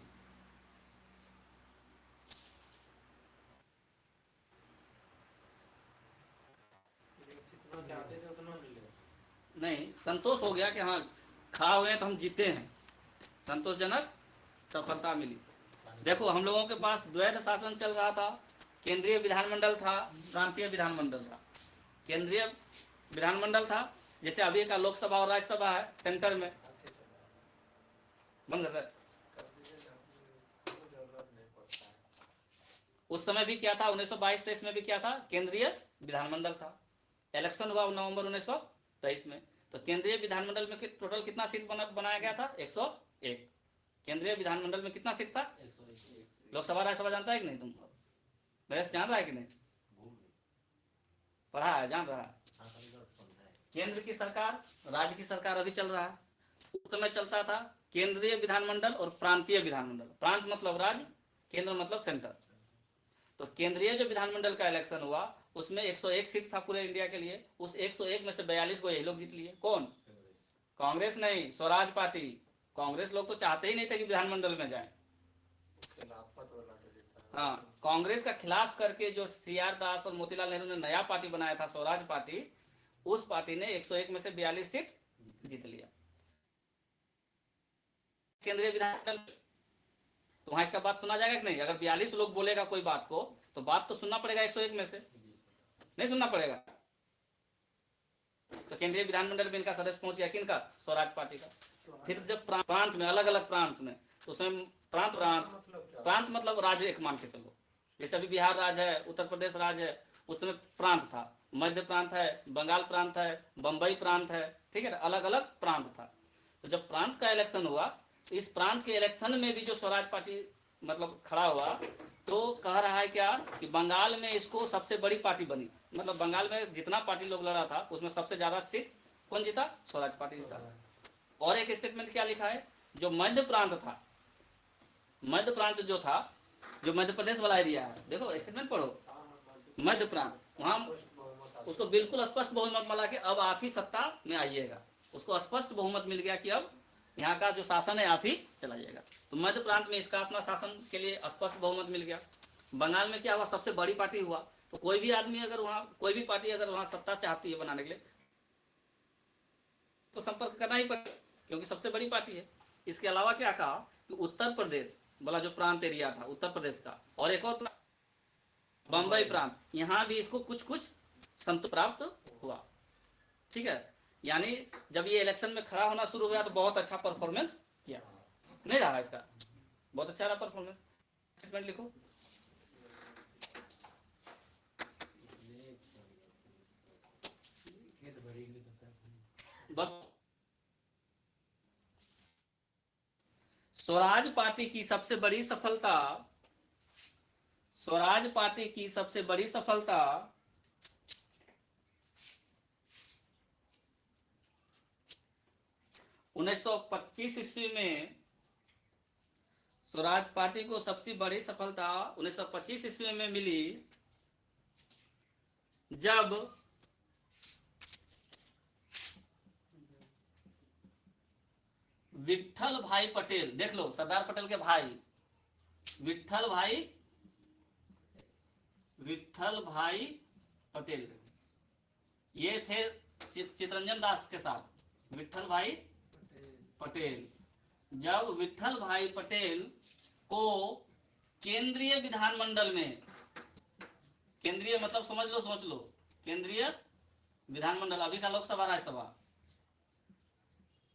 [SPEAKER 3] नहीं, संतोष हो गया कि हाँ खा हुए तो हम जीते हैं, संतोषजनक सफलता मिली। देखो हम लोगों के पास द्वैध शासन चल रहा था, केंद्रीय विधानमंडल था, प्रांतीय विधानमंडल था। केंद्रीय विधानमंडल था जैसे अभी का लोकसभा और राज्यसभा है, सेंटर में बंद है। उस समय भी क्या था, 1922-23 में भी क्या था, केंद्रीय विधानमंडल था। इलेक्शन हुआ नवंबर 1923 में, तो केंद्रीय विधानमंडल में टोटल कितना सीट बनाया गया था, 101। केंद्रीय विधानमंडल में कितना सीट था, 101। लोकसभा राज्यसभा जानता है कि नहीं, तुम नरेश जान रहा है कि नहीं, पढ़ा है, जान रहा है। केंद्र की सरकार, राज्य की सरकार अभी चल रहा है। उस समय चलता था केंद्रीय विधानमंडल और प्रांतीय विधानमंडल। प्रांत मतलब राज्य, केंद्र मतलब सेंटर। तो केंद्रीय जो विधानमंडल का इलेक्शन हुआ उसमें 101 सीट था पूरे इंडिया के लिए। उस 101 में से 42 को यही लोग जीत लिए। कौन? कांग्रेस नहीं, स्वराज पार्टी। कांग्रेस लोग तो चाहते ही नहीं थे कि विधानमंडल में जाए। हाँ, कांग्रेस का खिलाफ करके जो CR दास और मोतीलाल नेहरू ने नया पार्टी बनाया था, स्वराज पार्टी, उस पार्टी ने 101 में से 42 सीट जीत लिया केंद्रीय विधानमंडल। तो वहां इसका बात सुना जाएगा कि नहीं? अगर 42 लोग बोलेगा कोई बात को, तो बात तो सुनना पड़ेगा 101 में से, नहीं सुनना पड़ेगा? तो केंद्रीय विधानमंडल में इनका सदस्य पहुंच गया, किनका? स्वराज पार्टी का। फिर जब प्रांत में, अलग अलग प्रांत में, तो उसमें प्रांत मतलब राज्य एक मान के चलो। जैसे अभी बिहार राज्य है, उत्तर प्रदेश राज्य है, उसमें प्रांत था, मध्य प्रांत है, बंगाल प्रांत है, बंबई प्रांत है, ठीक है, अलग अलग प्रांत था। तो जब प्रांत का इलेक्शन हुआ, तो इस प्रांत के इलेक्शन में भी जो स्वराज पार्टी मतलब खड़ा हुआ, तो कह रहा है क्या कि बंगाल में इसको सबसे बड़ी पार्टी बनी, मतलब बंगाल में जितना पार्टी लोग लड़ा था उसमें सबसे ज्यादा सीट कौन जीता? स्वराज पार्टी जीता। और एक स्टेटमेंट क्या लिखा है, जो मध्य प्रांत था, मध्य प्रांत जो था, जो मध्य प्रदेश वाला एरिया है, देखो स्टेटमेंट पढ़ो, मध्य प्रांत, वहां उसको बिल्कुल स्पष्ट बहुमत मिला कि अब आप ही सत्ता में आइएगा। उसको स्पष्ट बहुमत मिल गया कि अब यहाँ का जो शासन है आप ही चला जाएगा। तो मध्य प्रांत में इसका अपना शासन के लिए स्पष्ट बहुमत मिल गया। बंगाल में क्या हुआ? सबसे बड़ी पार्टी हुआ। तो कोई भी आदमी अगर वहाँ, कोई भी पार्टी अगर वहाँ सत्ता चाहती है बनाने के लिए, तो संपर्क करना ही पड़ेगा, क्योंकि सबसे बड़ी पार्टी है। इसके अलावा क्या कहा कि उत्तर प्रदेश वाला जो प्रांत एरिया था उत्तर प्रदेश का, और एक और बंबई प्रांत, यहाँ भी इसको कुछ कुछ संतोष प्राप्त हुआ, ठीक है। यानी जब ये इलेक्शन में खड़ा होना शुरू हुआ तो बहुत अच्छा परफॉर्मेंस किया, नहीं रहा इसका, बहुत अच्छा रहा परफॉर्मेंस। स्टेटमेंट लिखो बस। स्वराज पार्टी की सबसे बड़ी सफलता, स्वराज पार्टी की सबसे बड़ी सफलता 1925 ईस्वी में, स्वराज पार्टी को सबसे बड़ी सफलता 1925 ईस्वी में मिली, जब विट्ठल भाई पटेल, देख लो सरदार पटेल के भाई, विट्ठल भाई पटेल, ये थे चितरंजन दास के साथ, विट्ठल भाई पटेल। जब विट्ठल भाई पटेल को केंद्रीय विधानमंडल में, केंद्रीय मतलब समझ लो, केंद्रीय विधानमंडल, अभी का लोकसभा राज्यसभा,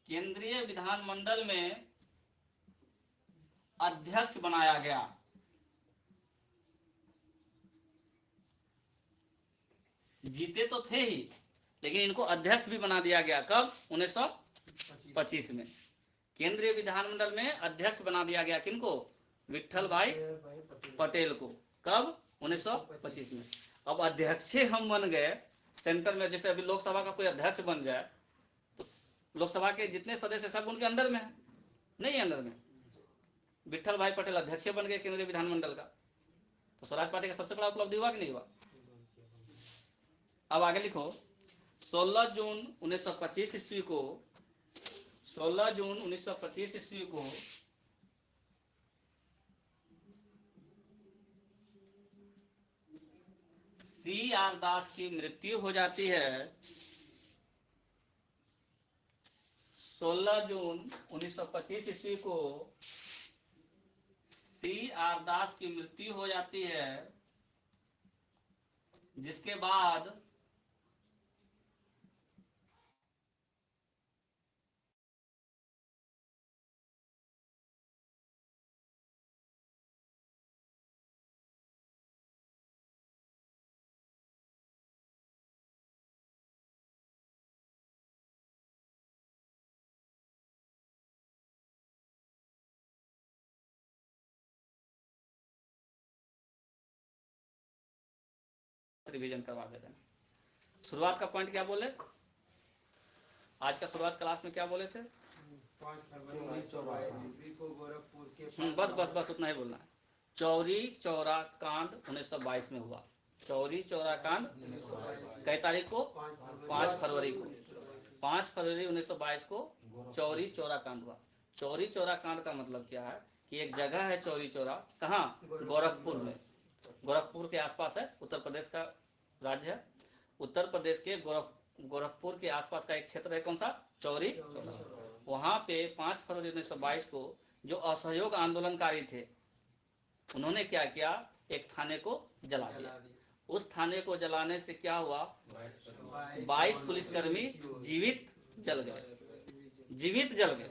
[SPEAKER 3] केंद्रीय विधानमंडल में अध्यक्ष बनाया गया, जीते तो थे ही, लेकिन इनको अध्यक्ष भी बना दिया गया। कब? 1925 में केंद्रीय विधानमंडल में अध्यक्ष बना दिया गया। किनको? विट्ठल भाई पटेल को। कब? 1925 में। अब अध्यक्ष हम बन गए सेंटर में, जैसे अभी लोकसभा का कोई अध्यक्ष बन जाए तो लोकसभा के जितने सदस्य सब उनके अंडर में है, नहीं अंडर में। विट्ठल भाई पटेल अध्यक्ष बन गए केंद्रीय विधानमंडल का, तो स्वराज पार्टी का सबसे बड़ा उपलब्धि हुआ कि नहीं हुआ? अब आगे लिखो, 16 जून 1925 ईस्वी को, 16 जून 1925 ईस्वी को CR दास की मृत्यु हो जाती है। 16 जून 1925 ईस्वी को CR दास की मृत्यु हो जाती है, जिसके बाद रिवीजन करवा देते हैं। शुरुआत का पॉइंट क्या बोले? आज का शुरुआत क्लास में क्या बोले थे?
[SPEAKER 2] 5 फरवरी 1922 ईस्वी को गोरखपुर के
[SPEAKER 3] बस उतना ही बोलना है। चौरी चौरा कांड 1922 में हुआ। चौरी चौरा कांड कई तारीख को? 5 फरवरी को। 5 फरवरी 1922 को चौरी चौरा कांड हुआ। चौरी चौरा कांड का मतलब क्या है कि एक जगह है चौरी चौरा, कहाँ, गोरखपुर में, गोरखपुर के आसपास है, उत्तर प्रदेश का राज्य है। उत्तर प्रदेश के गोरखपुर के आसपास का एक क्षेत्र है, कौन सा, चौरी चौरा। वहां पे 5 फरवरी 1922 को जो असहयोग आंदोलनकारी थे उन्होंने क्या किया, एक थाने को जला दिया। उस थाने को जलाने से क्या हुआ, 22 पुलिसकर्मी जीवित जल गए, जीवित जल गए।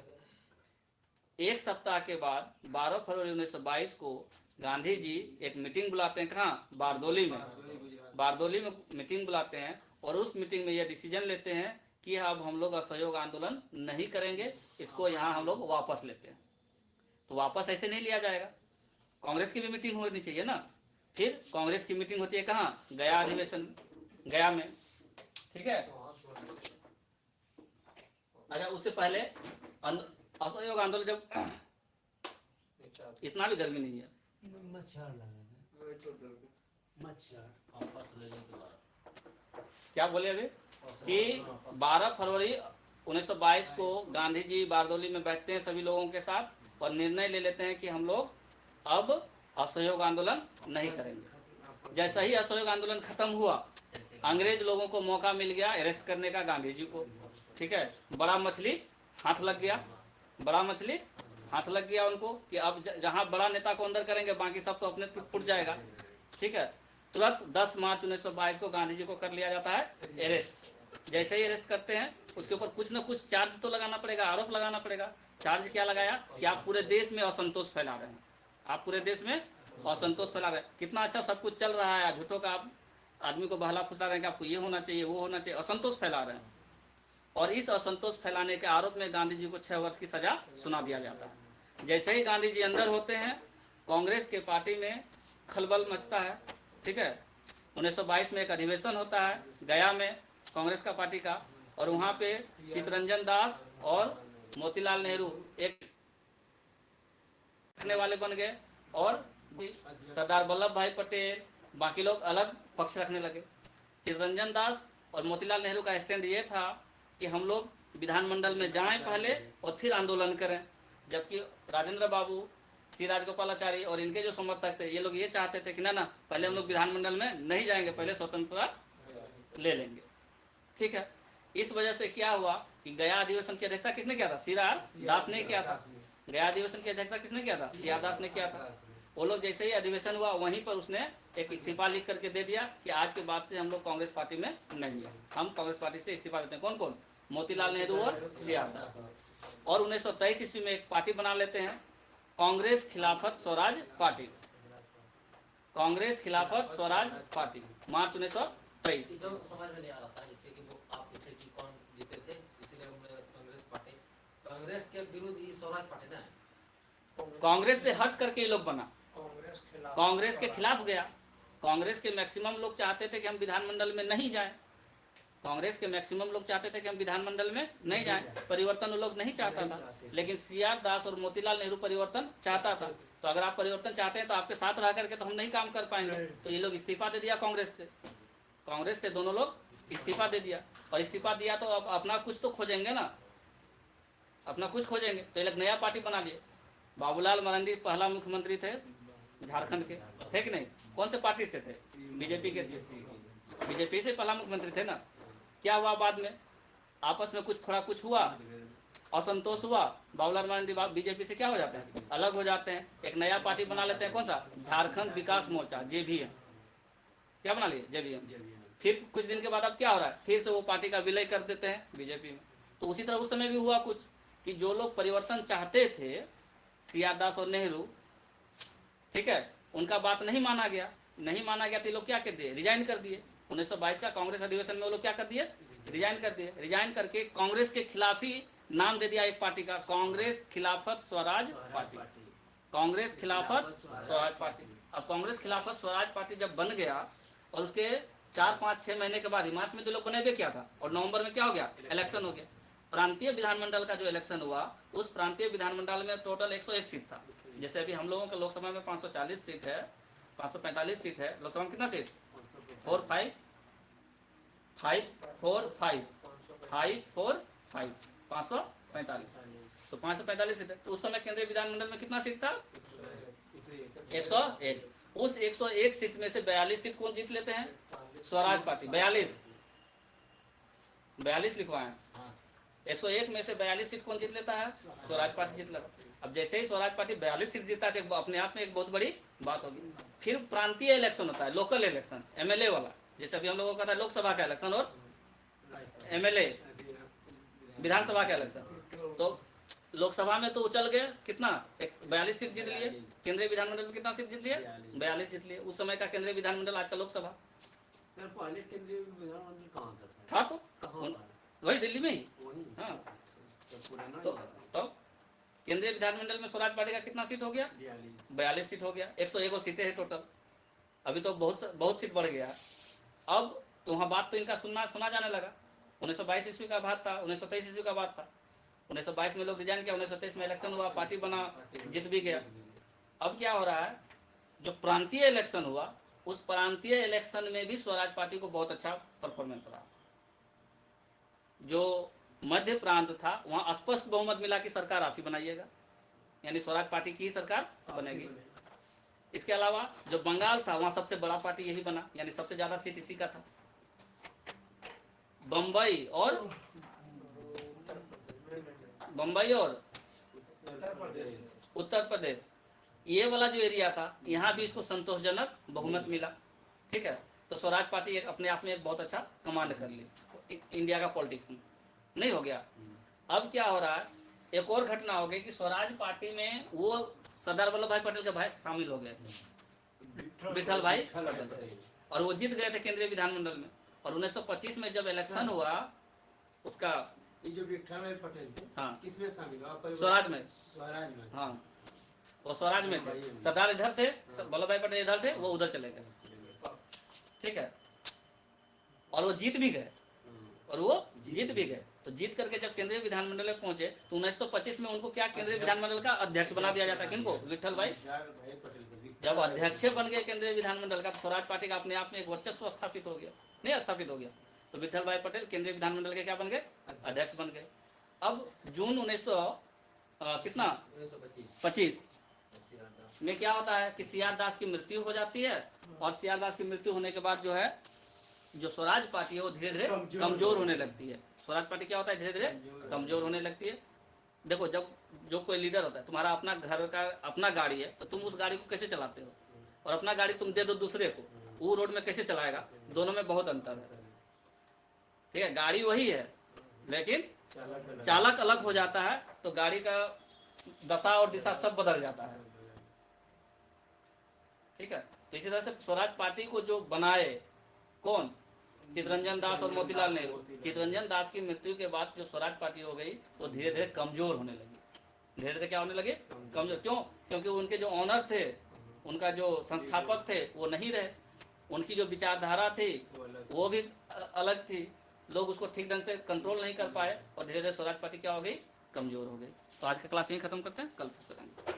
[SPEAKER 3] एक सप्ताह के बाद 12 फरवरी 1922 को गांधी जी एक मीटिंग बुलाते हैं, कहाँ, बारदोली में, बारदोली में मीटिंग बुलाते हैं और उस मीटिंग में यह डिसीजन लेते हैं कि अब हम लोग असहयोग आंदोलन नहीं करेंगे, इसको यहाँ हम लोग वापस लेते हैं। तो वापस ऐसे नहीं लिया जाएगा, कांग्रेस की भी मीटिंग होनी चाहिए ना। फिर कांग्रेस की मीटिंग होती है कहाँ, गया अधिवेशन, गया में, ठीक है। अच्छा, उससे पहले असहयोग आंदोलन जब इतना भी गर्मी नहीं है,
[SPEAKER 2] मच्छर लगा, मच्छर
[SPEAKER 3] क्या बोले अभी कि 12 फरवरी 1922 को गांधी जी बारदोली में बैठते हैं सभी लोगों के साथ और निर्णय ले लेते हैं कि हम लोग अब असहयोग आंदोलन नहीं करेंगे। जैसा ही असहयोग आंदोलन खत्म हुआ, अंग्रेज लोगों को मौका मिल गया अरेस्ट करने का गांधी जी को, ठीक है। बड़ा मछली हाथ लग गया, बड़ा मछली हाथ लग गया उनको कि अब जहां बड़ा नेता को अंदर करेंगे बाकी सब तो अपने फुट जाएगा, ठीक है। तुरंत 10 मार्च 1922 को गांधी जी को कर लिया जाता है अरेस्ट। जैसे ही अरेस्ट करते हैं उसके ऊपर कुछ ना कुछ चार्ज तो लगाना पड़ेगा, आरोप लगाना पड़ेगा। चार्ज क्या लगाया कि आप पूरे देश में असंतोष फैला रहे हैं, आप पूरे देश में असंतोष फैला रहे हैं। कितना अच्छा सब कुछ चल रहा है, झूठों का आप आदमी को बहला फुसला रहे हैं कि आपको ये होना चाहिए वो होना चाहिए, असंतोष फैला रहे हैं। और इस असंतोष फैलाने के आरोप में गांधी जी को 6 वर्ष की सजा सुना दिया जाता है। जैसे ही गांधी जी अंदर होते हैं कांग्रेस के पार्टी में खलबल मचता है, ठीक है। 1922 में एक अधिवेशन होता है गया में कांग्रेस का पार्टी का, और वहां पे चितरंजन दास और मोतीलाल नेहरू एक रखने वाले बन गए और सरदार वल्लभ भाई पटेल बाकी लोग अलग पक्ष रखने लगे। चितरंजन दास और मोतीलाल नेहरू का स्टैंड ये था कि हम लोग विधानमंडल में जाएं पहले और फिर आंदोलन करें, जबकि राजेंद्र बाबू, श्री राजगोपालाचारी और इनके जो समर्थक थे ये लोग ये चाहते थे कि ना पहले हम लोग विधानमंडल में नहीं जाएंगे, पहले स्वतंत्रता ले लेंगे, ठीक है। इस वजह से क्या हुआ कि गया अधिवेशन की अध्यक्षता किसने किया था, सी आर दास ने किया था। गया अधिवेशन की अध्यक्षता किसने किया था, सी आर दास ने किया था। वो लोग जैसे ही अधिवेशन हुआ वहीं पर उसने एक इस्तीफा लिख करके दे दिया कि आज के बाद से हम लोग कांग्रेस पार्टी में नहीं है, हम कांग्रेस पार्टी से इस्तीफा देते हैं। कौन कौन, मोतीलाल नेहरू और सी आर दास। और 1923 ईस्वी में एक पार्टी बना लेते हैं, कांग्रेस खिलाफत स्वराज पार्टी, कांग्रेस खिलाफत स्वराज पार्टी, मार्च 1923।
[SPEAKER 4] जो समझ में नहीं आ रहा था, जैसे कि वो आप पूछे कि कौन जीते थे, इसलिए हमने कांग्रेस पार्टी, कांग्रेस के विरुद्ध ये स्वराज पार्टी ना,
[SPEAKER 3] कांग्रेस से हट करके ये लोग बना, कांग्रेस के खिलाफ
[SPEAKER 4] स्वराज।
[SPEAKER 3] गया। कांग्रेस के मैक्सिमम लोग चाहते थे कि हम विधानमंडल में नहीं जाएं, कांग्रेस के मैक्सिमम लोग चाहते थे कि हम विधानमंडल में नहीं जाएं, परिवर्तन वो लोग नहीं चाहता था। लेकिन सी आर दास और मोतीलाल नेहरू परिवर्तन चाहता था। तो अगर आप परिवर्तन चाहते हैं तो आपके साथ रह करके तो हम नहीं काम कर पाएंगे, तो ये लोग इस्तीफा दे दिया कांग्रेस से, कांग्रेस से दोनों लोग इस्तीफा दे दिया। और इस्तीफा दिया तो अब अपना कुछ तो खोजेंगे ना, अपना कुछ खोजेंगे, तो ये लोग नया पार्टी बना लिए। बाबूलाल मरांडी पहला मुख्यमंत्री थे झारखंड के, थे कि नहीं, कौन से पार्टी से थे, बीजेपी के थे, बीजेपी से पहला मुख्यमंत्री थे ना। क्या हुआ बाद में, आपस में कुछ थोड़ा कुछ हुआ, असंतोष हुआ, बाबूलाल मरांडी बीजेपी से क्या हो जाते हैं, अलग हो जाते हैं, एक नया पार्टी बना लेते हैं, कौन सा, झारखंड विकास मोर्चा, जेवीएम। क्या बना लिए, जेवीएम। फिर कुछ दिन के बाद अब क्या हो रहा है, फिर से वो पार्टी का विलय कर देते हैं बीजेपी में। तो उसी तरह उस समय भी हुआ कुछ कि जो लोग परिवर्तन चाहते थे, सी आर दास और नेहरू, ठीक है, उनका बात नहीं माना गया, नहीं माना गया तो ये लोग क्या कर दिए, रिजाइन कर दिए। 1922 का कांग्रेस अधिवेशन में वो लोग क्या कर दिए, रिजाइन कर दिए। रिजाइन करके कांग्रेस के खिलाफ ही नाम दे दिया एक पार्टी का, कांग्रेस खिलाफत स्वराज पार्टी, कांग्रेस खिलाफत स्वराज पार्टी। अब कांग्रेस खिलाफत स्वराज पार्टी जब बन गया और उसके 4-5-6 महीने के बाद मार्च में तो लोग बने भी किया था और नवंबर में क्या हो गया, इलेक्शन हो गया। प्रांतीय विधानमंडल का जो इलेक्शन हुआ उस प्रांतीय विधानमंडल में टोटल 101 सीट था। जैसे अभी हम लोगों के लोकसभा में 540 सीट है, 545 सीट है, लोकसभा में कितना सीट, 4 5 5 4 5 5 4 5 545। तो 545 सीट है। तो उस समय केंद्रीय विधानमंडल में कितना सीट था? 101। उस 101 सीट में से 42 सीट कौन जीत लेते हैं? स्वराज पार्टी। 42 लिखवाएं। 101 में से 42 सीट कौन जीत लेता है? स्वराज पार्टी जीत लेता है। अब जैसे ही स्वराज पार्टी 42 सीट जीता है तो अपने आप में एक बहुत बड़ी बात होगी। फिर प्रांतीय इलेक्शन होता है, लोकल इलेक्शन, एमएलए वाला। जैसे अभी हम लोगों का था लोकसभा का इलेक्शन और एमएलए विधानसभा का इलेक्शन। तो लोकसभा में तो उछल गए कितना, 42 सीट जीत लिए। केंद्रीय विधानमंडल में कितना सीट जीत लिए? 42 जीत लिए। उस समय का केंद्रीय विधानमंडल आज का लोकसभा
[SPEAKER 2] सर पहले केंद्रीय विधानमंडल कहाँ था
[SPEAKER 3] था। तो
[SPEAKER 2] कहाँ
[SPEAKER 3] वही दिल्ली में ही।
[SPEAKER 2] वही
[SPEAKER 3] हाँ,
[SPEAKER 2] पुराना
[SPEAKER 3] तो केंद्रीय विधानमंडल में स्वराज पार्टी का कितना सीट हो गया? 42 सीट हो गया। 101 सीटें हैं टोटल। अभी तो बहुत सीट बढ़ गया। अब तो वहाँ बात तो इनका सुना जाने लगा। 1922 ईस्वी का बात था, 1923 ईस्वी का बात था। 1922 में लोग रिजाइन किया, 1923 में इलेक्शन हुआ, पार्टी बना, जीत भी गया। अब क्या हो रहा है, जो प्रांतीय इलेक्शन हुआ उस प्रांतीय इलेक्शन में भी स्वराज पार्टी को बहुत अच्छा परफॉर्मेंस रहा। जो मध्य प्रांत था वहां स्पष्ट बहुमत मिला कि सरकार आप ही बनाइएगा, यानी स्वराज पार्टी की ही सरकार बनेगी। इसके अलावा जो बंगाल था वहां सबसे बड़ा पार्टी यही बना, यानी सबसे ज्यादा सीट इसी का था। बम्बई और उत्तर प्रदेश, ये वाला जो एरिया था यहाँ भी इसको संतोषजनक बहुमत मिला। ठीक है, तो स्वराज पार्टी अपने आप में एक बहुत अच्छा कमांड कर ली इंडिया का पॉलिटिक्स में। नहीं हो गया। अब क्या हो रहा है, एक और घटना हो गई कि स्वराज पार्टी में वो सरदार वल्लभ भाई पटेल के भाई शामिल हो गए थे, विठल भाई पटेल, और वो जीत गए थे केंद्रीय विधानमंडल में। और 1925 में जब इलेक्शन हुआ उसका,
[SPEAKER 2] ये जो विठल भाई पटेल थे,
[SPEAKER 3] हाँ,
[SPEAKER 2] किसमें शामिल हुआ?
[SPEAKER 3] स्वराज में।
[SPEAKER 2] स्वराज में।
[SPEAKER 3] हाँ, वो स्वराज में थे। सरदार इधर थे, वल्लभ भाई पटेल इधर थे, वो उधर चले गए। ठीक है, और वो जीत भी गए। तो जीत करके जब केंद्रीय विधानमंडल में पहुंचे तो 1925 में उनको क्या केंद्रीय विधानमंडल का अध्यक्ष बना दिया जाता है। किनको? विठल भाई पटेल। जब अध्यक्ष बन गए केंद्रीय विधानमंडल का, स्वराज पार्टी का अपने आप में एक वर्चस्व स्थापित हो गया, नहीं स्थापित हो गया। तो विठल भाई पटेल केंद्रीय विधानमंडल के क्या बन गए? अध्यक्ष बन गए। अब जून 1925 में क्या होता है कि सीआर दास की मृत्यु हो जाती है। और सीआर दास की मृत्यु होने के बाद जो है, जो स्वराज पार्टी है वो धीरे धीरे कमजोर होने लगती है। स्वराज पार्टी क्या होता है, धीरे धीरे कमजोर होने लगती है। देखो, जब जो कोई लीडर होता है, तुम्हारा अपना घर का अपना गाड़ी है तो तुम उस गाड़ी को कैसे चलाते हो, और अपना गाड़ी तुम दे दो दूसरे को, वो रोड में कैसे चलाएगा? दोनों में बहुत अंतर है। ठीक है, गाड़ी वही है लेकिन चालक अलग हो जाता है, तो गाड़ी का दशा और दिशा सब बदल जाता है। ठीक है, तो इसी तरह से स्वराज पार्टी को जो बनाए कौन? चितरंजन दास और मोतीलाल नेहरू। चितरंजन दास की मृत्यु के बाद जो स्वराज पार्टी हो गई वो धीरे धीरे कमजोर होने लगी। धीरे धीरे क्या होने लगे? कमजोर। क्यों? क्योंकि उनके जो ऑनर थे, उनका जो संस्थापक थे वो नहीं रहे, उनकी जो विचारधारा थी वो भी अलग थी। लोग उसको ठीक ढंग से कंट्रोल नहीं कर पाए और धीरे धीरे स्वराज पार्टी क्या हो गई? कमजोर हो गई। तो आज का क्लास यहीं खत्म करते हैं, कल फिर करेंगे।